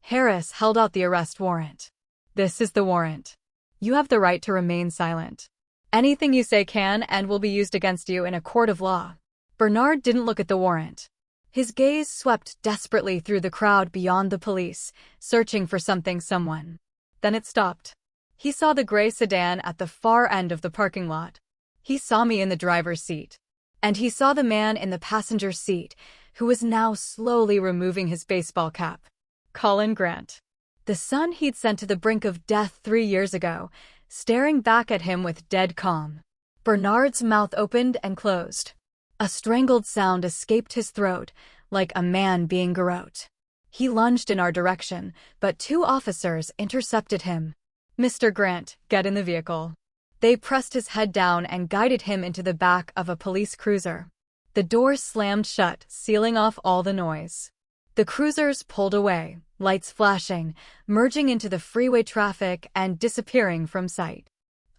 Harris held out the arrest warrant. "This is the warrant. You have the right to remain silent. Anything you say can and will be used against you in a court of law." Bernard didn't look at the warrant. His gaze swept desperately through the crowd beyond the police, searching for someone. Then it stopped. He saw the gray sedan at the far end of the parking lot. He saw me in the driver's seat. And he saw the man in the passenger seat, who was now slowly removing his baseball cap. Colin Grant. The son he'd sent to the brink of death 3 years ago, staring back at him with dead calm. Bernard's mouth opened and closed. A strangled sound escaped his throat, like a man being garrote. He lunged in our direction, but 2 officers intercepted him. "Mr. Grant, get in the vehicle." They pressed his head down and guided him into the back of a police cruiser. The door slammed shut, sealing off all the noise. The cruisers pulled away, lights flashing, merging into the freeway traffic and disappearing from sight.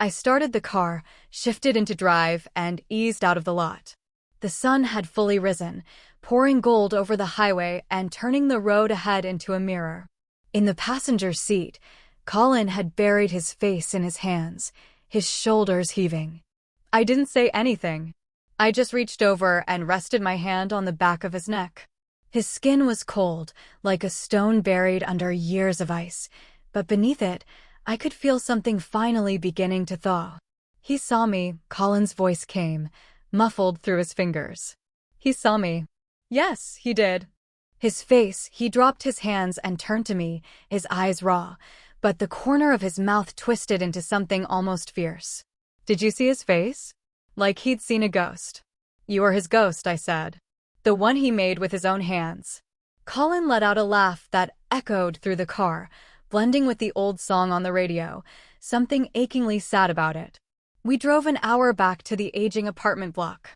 I started the car, shifted into drive, and eased out of the lot. The sun had fully risen, pouring gold over the highway and turning the road ahead into a mirror. In the passenger seat, Colin had buried his face in his hands, his shoulders heaving. I didn't say anything. I just reached over and rested my hand on the back of his neck. His skin was cold, like a stone buried under years of ice, but beneath it, I could feel something finally beginning to thaw. "He saw me," Colin's voice came, muffled through his fingers. "He saw me." "Yes, he did." He dropped his hands and turned to me, his eyes raw, but the corner of his mouth twisted into something almost fierce. "Did you see his face? Like he'd seen a ghost." "You are his ghost," I said. "The one he made with his own hands." Colin let out a laugh that echoed through the car, blending with the old song on the radio, something achingly sad about it. We drove an hour back to the aging apartment block.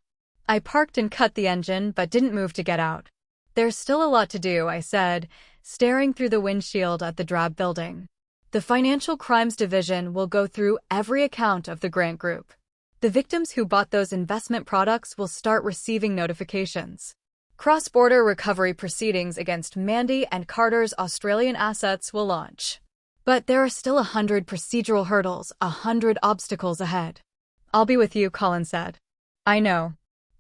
I parked and cut the engine but didn't move to get out. "There's still a lot to do," I said, staring through the windshield at the drab building. "The Financial Crimes Division will go through every account of the Grant Group. The victims who bought those investment products will start receiving notifications. Cross-border recovery proceedings against Mandy and Carter's Australian assets will launch. But there are still 100 procedural hurdles, 100 obstacles ahead." "I'll be with you," Colin said. "I know."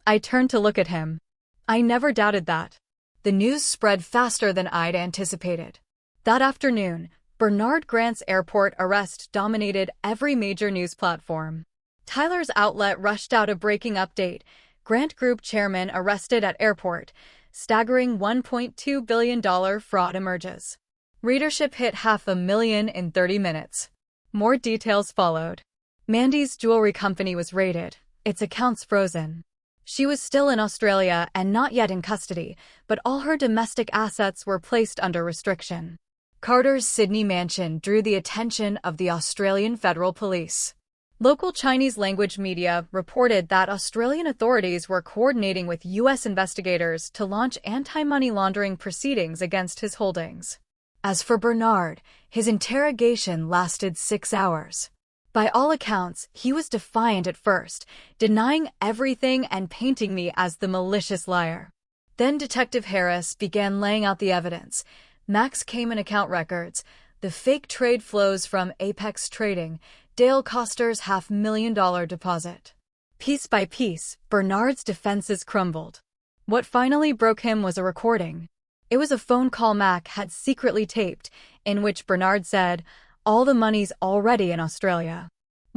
I turned to look at him. I never doubted that. The news spread faster than I'd anticipated. That afternoon, Bernard Grant's airport arrest dominated every major news platform. Tyler's outlet rushed out a breaking update. Grant Group chairman arrested at airport. Staggering $1.2 billion fraud emerges. Readership hit 500,000 in 30 minutes. More details followed. Mandy's jewelry company was raided, its accounts frozen. She was still in Australia and not yet in custody, but all her domestic assets were placed under restriction. Carter's Sydney mansion drew the attention of the Australian Federal Police. Local Chinese-language media reported that Australian authorities were coordinating with U.S. investigators to launch anti-money laundering proceedings against his holdings. As for Bernard, his interrogation lasted 6 hours. By all accounts, he was defiant at first, denying everything and painting me as the malicious liar. Then Detective Harris began laying out the evidence. Max Cayman account records, the fake trade flows from Apex Trading, Dale Coster's $500,000 deposit. Piece by piece, Bernard's defenses crumbled. What finally broke him was a recording. It was a phone call Mac had secretly taped, in which Bernard said, "All the money's already in Australia."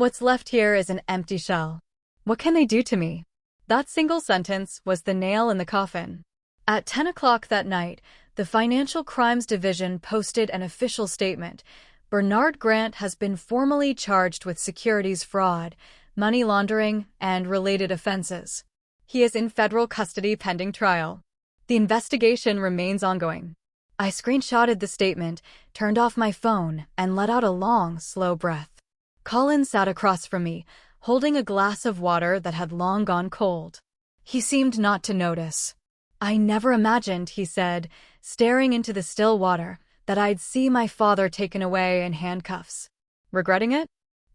What's left here is an empty shell. What can they do to me? That single sentence was the nail in the coffin. At 10 o'clock that night, the Financial Crimes Division posted an official statement. Bernard Grant has been formally charged with securities fraud, money laundering, and related offenses. He is in federal custody pending trial. The investigation remains ongoing. I screenshotted the statement, turned off my phone, and let out a long, slow breath. Colin sat across from me, holding a glass of water that had long gone cold. He seemed not to notice. I never imagined, he said, staring into the still water, that I'd see my father taken away in handcuffs. Regretting it?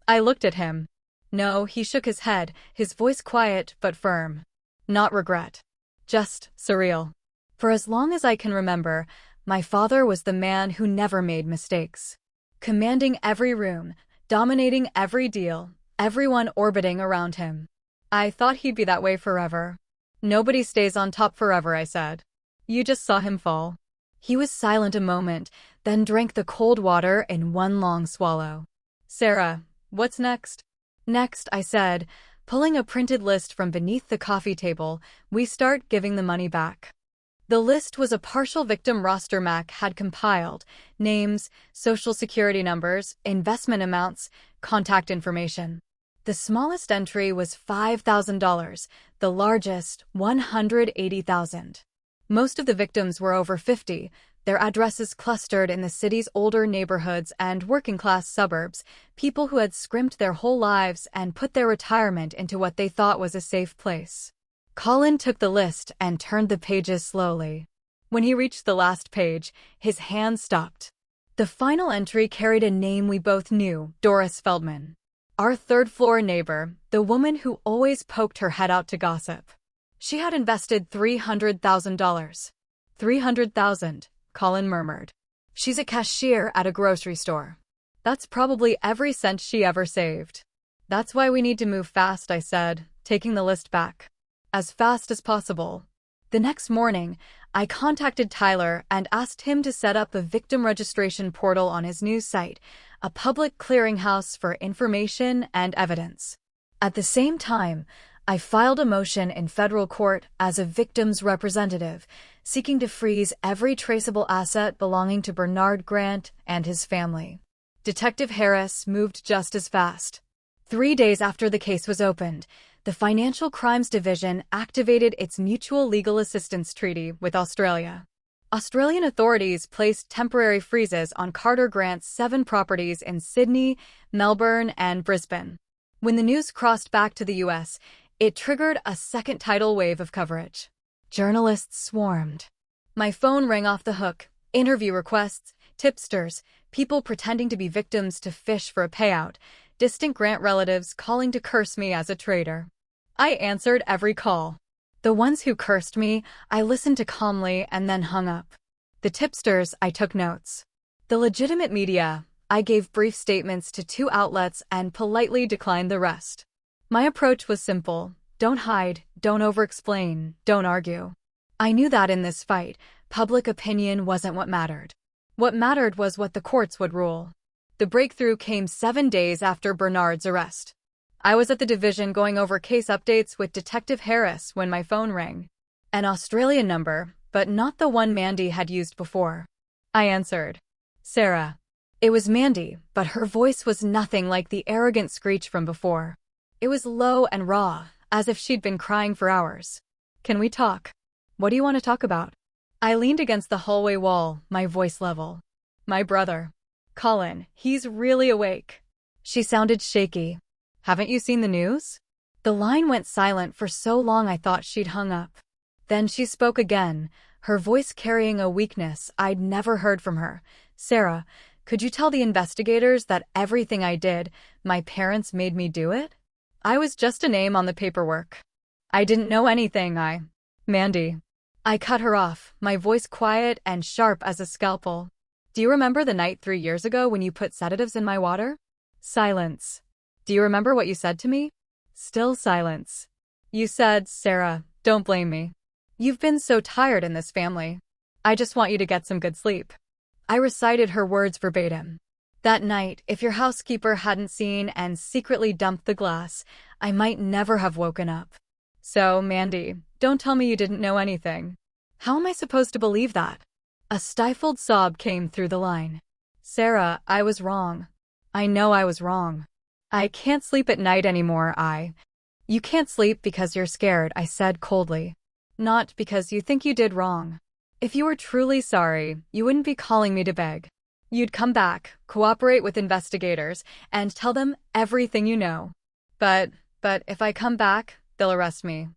I looked at him. No, he shook his head, his voice quiet but firm. Not regret. Just surreal. For as long as I can remember, my father was the man who never made mistakes. Commanding every room, dominating every deal, everyone orbiting around him. I thought he'd be that way forever. Nobody stays on top forever, I said. You just saw him fall. He was silent a moment, then drank the cold water in one long swallow. Sarah, what's next? Next, I said, pulling a printed list from beneath the coffee table, we start giving the money back. The list was a partial victim roster Mac had compiled: names, social security numbers, investment amounts, contact information. The smallest entry was $5,000, the largest, $180,000. Most of the victims were over 50, their addresses clustered in the city's older neighborhoods and working-class suburbs, people who had scrimped their whole lives and put their retirement into what they thought was a safe place. Colin took the list and turned the pages slowly. When he reached the last page, his hand stopped. The final entry carried a name we both knew: Doris Feldman. Our third-floor neighbor, the woman who always poked her head out to gossip. She had invested $300,000. $300,000, Colin murmured. She's a cashier at a grocery store. That's probably every cent she ever saved. That's why we need to move fast, I said, taking the list back. As fast as possible. The next morning, I contacted Tyler and asked him to set up a victim registration portal on his new site, a public clearinghouse for information and evidence. At the same time, I filed a motion in federal court as a victim's representative, seeking to freeze every traceable asset belonging to Bernard Grant and his family. Detective Harris moved just as fast. 3 days after the case was opened, the Financial Crimes Division activated its Mutual Legal Assistance Treaty with Australia. Australian authorities placed temporary freezes on Carter Grant's 7 properties in Sydney, Melbourne, and Brisbane. When the news crossed back to the US, it triggered a second tidal wave of coverage. Journalists swarmed. My phone rang off the hook. Interview requests, tipsters, people pretending to be victims to fish for a payout, distant Grant relatives calling to curse me as a traitor. I answered every call. The ones who cursed me, I listened to calmly and then hung up. The tipsters, I took notes. The legitimate media, I gave brief statements to 2 outlets and politely declined the rest. My approach was simple: don't hide, don't over-explain, don't argue. I knew that in this fight, public opinion wasn't what mattered. What mattered was what the courts would rule. The breakthrough came 7 days after Bernard's arrest. I was at the division going over case updates with Detective Harris when my phone rang. An Australian number, but not the one Mandy had used before. I answered. Sarah. It was Mandy, but her voice was nothing like the arrogant screech from before. It was low and raw, as if she'd been crying for hours. Can we talk? What do you want to talk about? I leaned against the hallway wall, my voice level. My brother. Colin, he's really awake. She sounded shaky. Haven't you seen the news? The line went silent for so long I thought she'd hung up. Then she spoke again, her voice carrying a weakness I'd never heard from her. Sarah, could you tell the investigators that everything I did, my parents made me do it? I was just a name on the paperwork. I didn't know anything, Mandy. I cut her off, my voice quiet and sharp as a scalpel. Do you remember the night 3 years ago when you put sedatives in my water? Silence. Do you remember what you said to me? Still silence. You said, Sarah, don't blame me. You've been so tired in this family. I just want you to get some good sleep. I recited her words verbatim. That night, if your housekeeper hadn't seen and secretly dumped the glass, I might never have woken up. So, Mandy, don't tell me you didn't know anything. How am I supposed to believe that? A stifled sob came through the line. Sarah, I was wrong. I know I was wrong. I can't sleep at night anymore, You can't sleep because you're scared, I said coldly. Not because you think you did wrong. If you were truly sorry, you wouldn't be calling me to beg. You'd come back, cooperate with investigators, and tell them everything you know. But if I come back, they'll arrest me.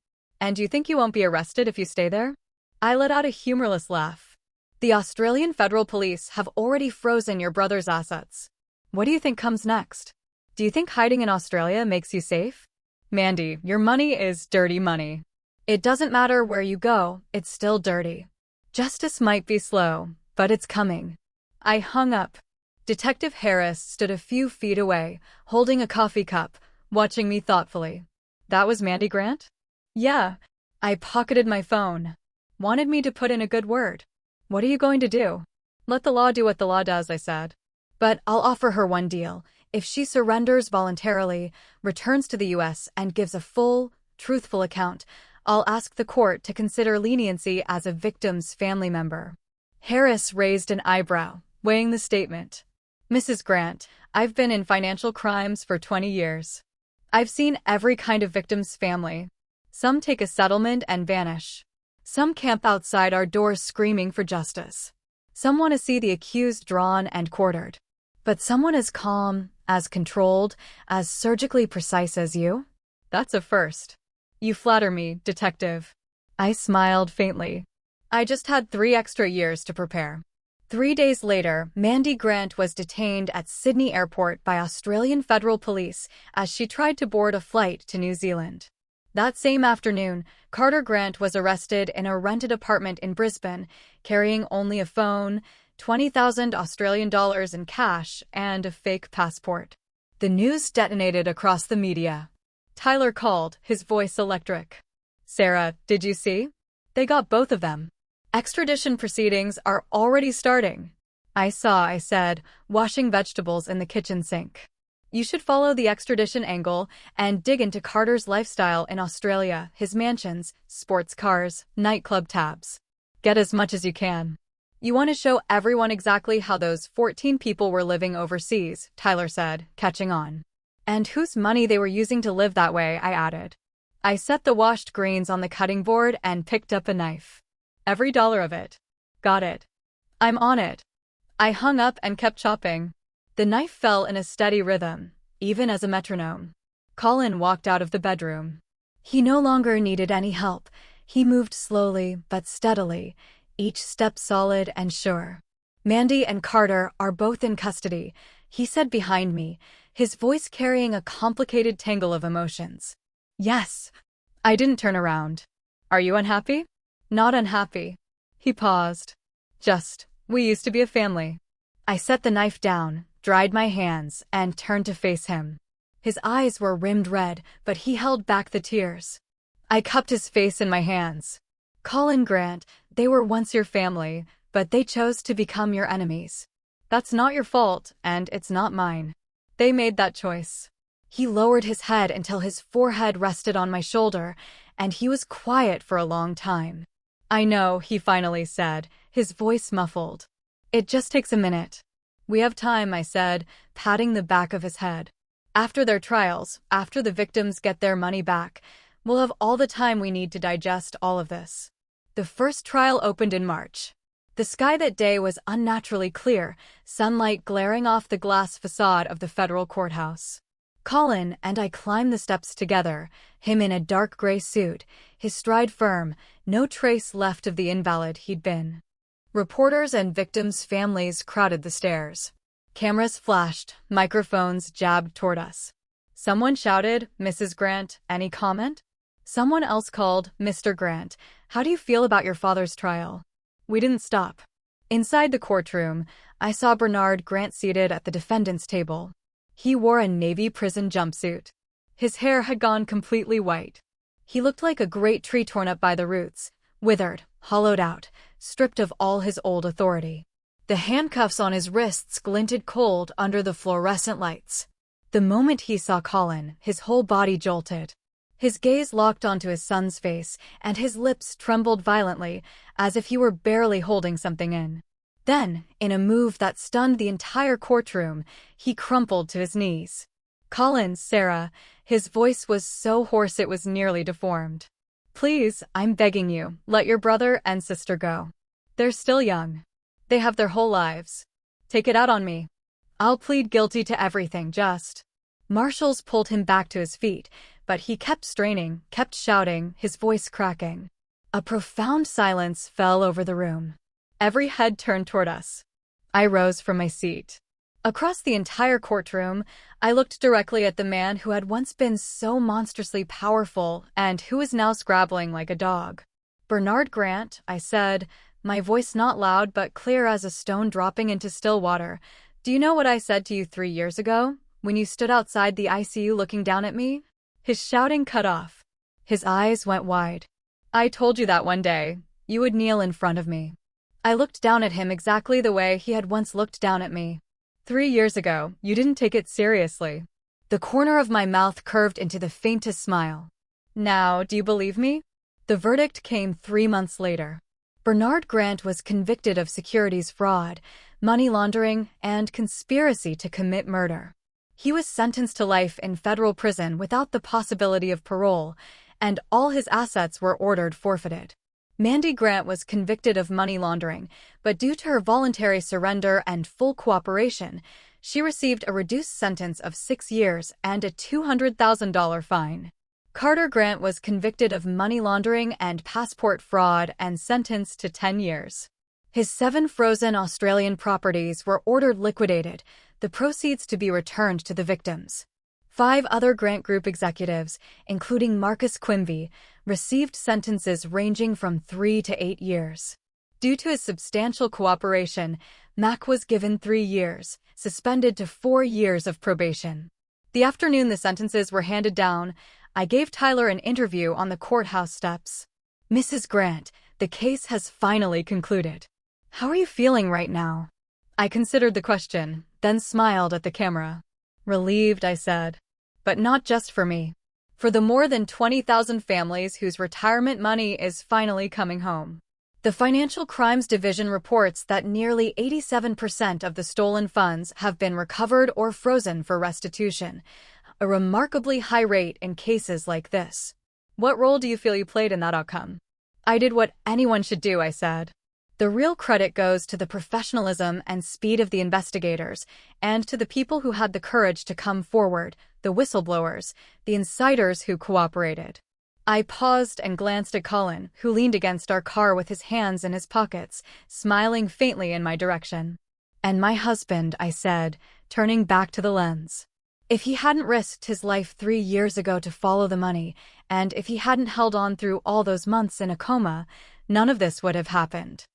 And you think you won't be arrested if you stay there? I let out a humorless laugh. The Australian Federal Police have already frozen your brother's assets. What do you think comes next? Do you think hiding in Australia makes you safe? Mandy, your money is dirty money. It doesn't matter where you go, it's still dirty. Justice might be slow, but it's coming. I hung up. Detective Harris stood a few feet away, holding a coffee cup, watching me thoughtfully. That was Mandy Grant? Yeah. I pocketed my phone. Wanted me to put in a good word. What are you going to do? Let the law do what the law does, I said. But I'll offer her one deal. If she surrenders voluntarily, returns to the U.S., and gives a full, truthful account, I'll ask the court to consider leniency as a victim's family member. Harris raised an eyebrow, weighing the statement. Mrs. Grant, I've been in financial crimes for 20 years. I've seen every kind of victim's family. Some take a settlement and vanish. Some camp outside our doors screaming for justice. Some want to see the accused drawn and quartered. But someone as calm, as controlled, as surgically precise as you? That's a first. You flatter me, detective. I smiled faintly. I just had 3 extra years to prepare. 3 days later, Mandy Grant was detained at Sydney Airport by Australian Federal Police as she tried to board a flight to New Zealand. That same afternoon, Carter Grant was arrested in a rented apartment in Brisbane, carrying only a phone, 20,000 Australian dollars in cash, and a fake passport. The news detonated across the media. Tyler called, his voice electric. Sarah, did you see? They got both of them. Extradition proceedings are already starting. I saw, I said, washing vegetables in the kitchen sink. You should follow the extradition angle and dig into Carter's lifestyle in Australia, his mansions, sports cars, nightclub tabs. Get as much as you can. You want to show everyone exactly how those 14 people were living overseas, Tyler said, catching on. And whose money they were using to live that way, I added. I set the washed greens on the cutting board and picked up a knife. Every dollar of it. Got it. I'm on it. I hung up and kept chopping. The knife fell in a steady rhythm, even as a metronome. Colin walked out of the bedroom. He no longer needed any help. He moved slowly but steadily, each step solid and sure. Mandy and Carter are both in custody, he said behind me, his voice carrying a complicated tangle of emotions. Yes. I didn't turn around. Are you unhappy? Not unhappy. He paused. Just, we used to be a family. I set the knife down, dried my hands, and turned to face him. His eyes were rimmed red, but he held back the tears. I cupped his face in my hands. Colin Grant, they were once your family, but they chose to become your enemies. That's not your fault, and it's not mine. They made that choice. He lowered his head until his forehead rested on my shoulder, and he was quiet for a long time. I know, he finally said, his voice muffled. It just takes a minute. We have time, I said, patting the back of his head. After their trials, after the victims get their money back, we'll have all the time we need to digest all of this. The first trial opened in March. The sky that day was unnaturally clear, sunlight glaring off the glass facade of the federal courthouse. Colin and I climbed the steps together, him in a dark gray suit, his stride firm, no trace left of the invalid he'd been. Reporters and victims' families crowded the stairs. Cameras flashed, microphones jabbed toward us. Someone shouted, "Mrs. Grant, any comment?" Someone else called, "Mr. Grant, how do you feel about your father's trial?" We didn't stop. Inside the courtroom, I saw Bernard Grant seated at the defendant's table. He wore a Navy prison jumpsuit. His hair had gone completely white. He looked like a great tree torn up by the roots, withered, hollowed out, stripped of all his old authority. The handcuffs on his wrists glinted cold under the fluorescent lights. The moment he saw Colin, his whole body jolted. His gaze locked onto his son's face, and his lips trembled violently, as if he were barely holding something in. Then, in a move that stunned the entire courtroom, he crumpled to his knees. "Colin, Sarah," his voice was so hoarse it was nearly deformed. "Please, I'm begging you, let your brother and sister go. They're still young. They have their whole lives. Take it out on me. I'll plead guilty to everything, just." Marshals pulled him back to his feet, but he kept straining, kept shouting, his voice cracking. A profound silence fell over the room. Every head turned toward us. I rose from my seat. Across the entire courtroom, I looked directly at the man who had once been so monstrously powerful and who was now scrabbling like a dog. "Bernard Grant," I said, my voice not loud but clear as a stone dropping into still water. "Do you know what I said to you 3 years ago, when you stood outside the ICU looking down at me?" His shouting cut off. His eyes went wide. "I told you that one day you would kneel in front of me." I looked down at him exactly the way he had once looked down at me. 3 years ago, you didn't take it seriously." The corner of my mouth curved into the faintest smile. "Now, do you believe me?" The verdict came 3 months later. Bernard Grant was convicted of securities fraud, money laundering, and conspiracy to commit murder. He was sentenced to life in federal prison without the possibility of parole, and all his assets were ordered forfeited. Mandy Grant was convicted of money laundering, but due to her voluntary surrender and full cooperation, she received a reduced sentence of 6 years and a $200,000 fine. Carter Grant was convicted of money laundering and passport fraud and sentenced to 10 years. His 7 frozen Australian properties were ordered liquidated, the proceeds to be returned to the victims. 5 other Grant Group executives, including Marcus Quimby, received sentences ranging from 3 to 8 years. Due to his substantial cooperation, Mac was given 3 years, suspended to 4 years of probation. The afternoon the sentences were handed down, I gave Tyler an interview on the courthouse steps. "Mrs. Grant, the case has finally concluded. How are you feeling right now?" I considered the question, then smiled at the camera. "Relieved," I said. "But not just for me. For the more than 20,000 families whose retirement money is finally coming home." The Financial Crimes Division reports that nearly 87% of the stolen funds have been recovered or frozen for restitution, a remarkably high rate in cases like this. "What role do you feel you played in that outcome?" "I did what anyone should do," I said. "The real credit goes to the professionalism and speed of the investigators, and to the people who had the courage to come forward, the whistleblowers, the insiders who cooperated." I paused and glanced at Colin, who leaned against our car with his hands in his pockets, smiling faintly in my direction. "And my husband," I said, turning back to the lens. "If he hadn't risked his life 3 years ago to follow the money, and if he hadn't held on through all those months in a coma, none of this would have happened."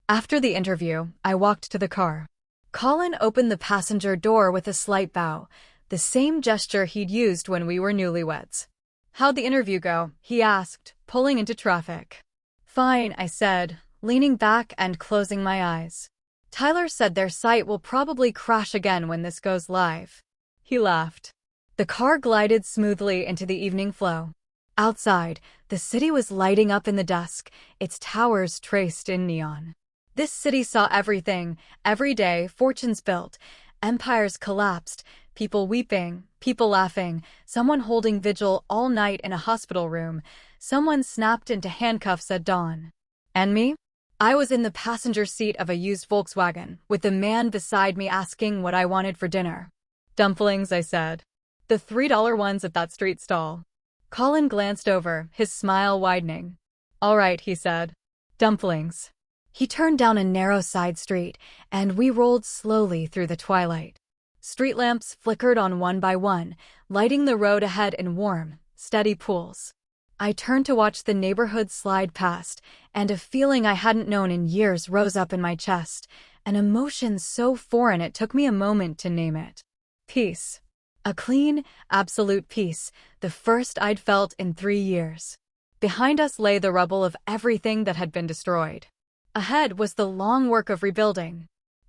After the interview, I walked to the car. Colin opened the passenger door with a slight bow, the same gesture he'd used when we were newlyweds. "How'd the interview go?" he asked, pulling into traffic. "Fine," I said, leaning back and closing my eyes. "Tyler said their site will probably crash again when this goes live." He laughed. The car glided smoothly into the evening flow. Outside, the city was lighting up in the dusk, its towers traced in neon. This city saw everything, every day, fortunes built, empires collapsed, people weeping, people laughing, someone holding vigil all night in a hospital room, someone snapped into handcuffs at dawn. And me? I was in the passenger seat of a used Volkswagen, with the man beside me asking what I wanted for dinner. "Dumplings," I said. "The $3 ones at that street stall." Colin glanced over, his smile widening. "All right," he said. "Dumplings." He turned down a narrow side street, and we rolled slowly through the twilight. Street lamps flickered on one by one, lighting the road ahead in warm, steady pools. I turned to watch the neighborhood slide past, and a feeling I hadn't known in years rose up in my chest, an emotion so foreign it took me a moment to name it. Peace. A clean, absolute peace, the first I'd felt in 3 years. Behind us lay the rubble of everything that had been destroyed. Ahead was the long work of rebuilding.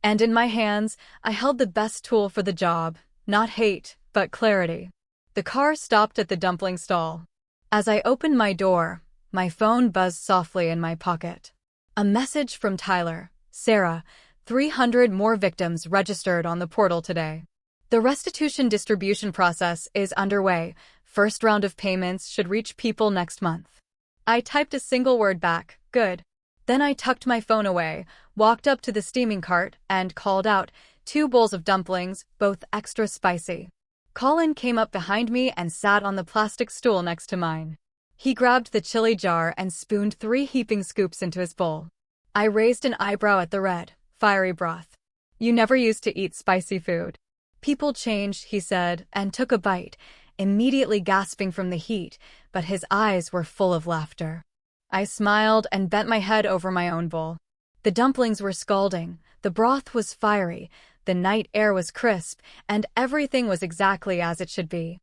And in my hands, I held the best tool for the job, not hate, but clarity. The car stopped at the dumpling stall. As I opened my door, my phone buzzed softly in my pocket. A message from Tyler. Sarah, 300 more victims registered on the portal today. The restitution distribution process is underway. First round of payments should reach people next month. I typed a single word back, good. Then I tucked my phone away, walked up to the steaming cart, and called out, 2 bowls of dumplings, both extra spicy. Colin came up behind me and sat on the plastic stool next to mine. He grabbed the chili jar and spooned 3 heaping scoops into his bowl. I raised an eyebrow at the red, fiery broth. You never used to eat spicy food. People change, he said, and took a bite, immediately gasping from the heat, but his eyes were full of laughter. I smiled and bent my head over my own bowl. The dumplings were scalding, the broth was fiery, the night air was crisp, and everything was exactly as it should be.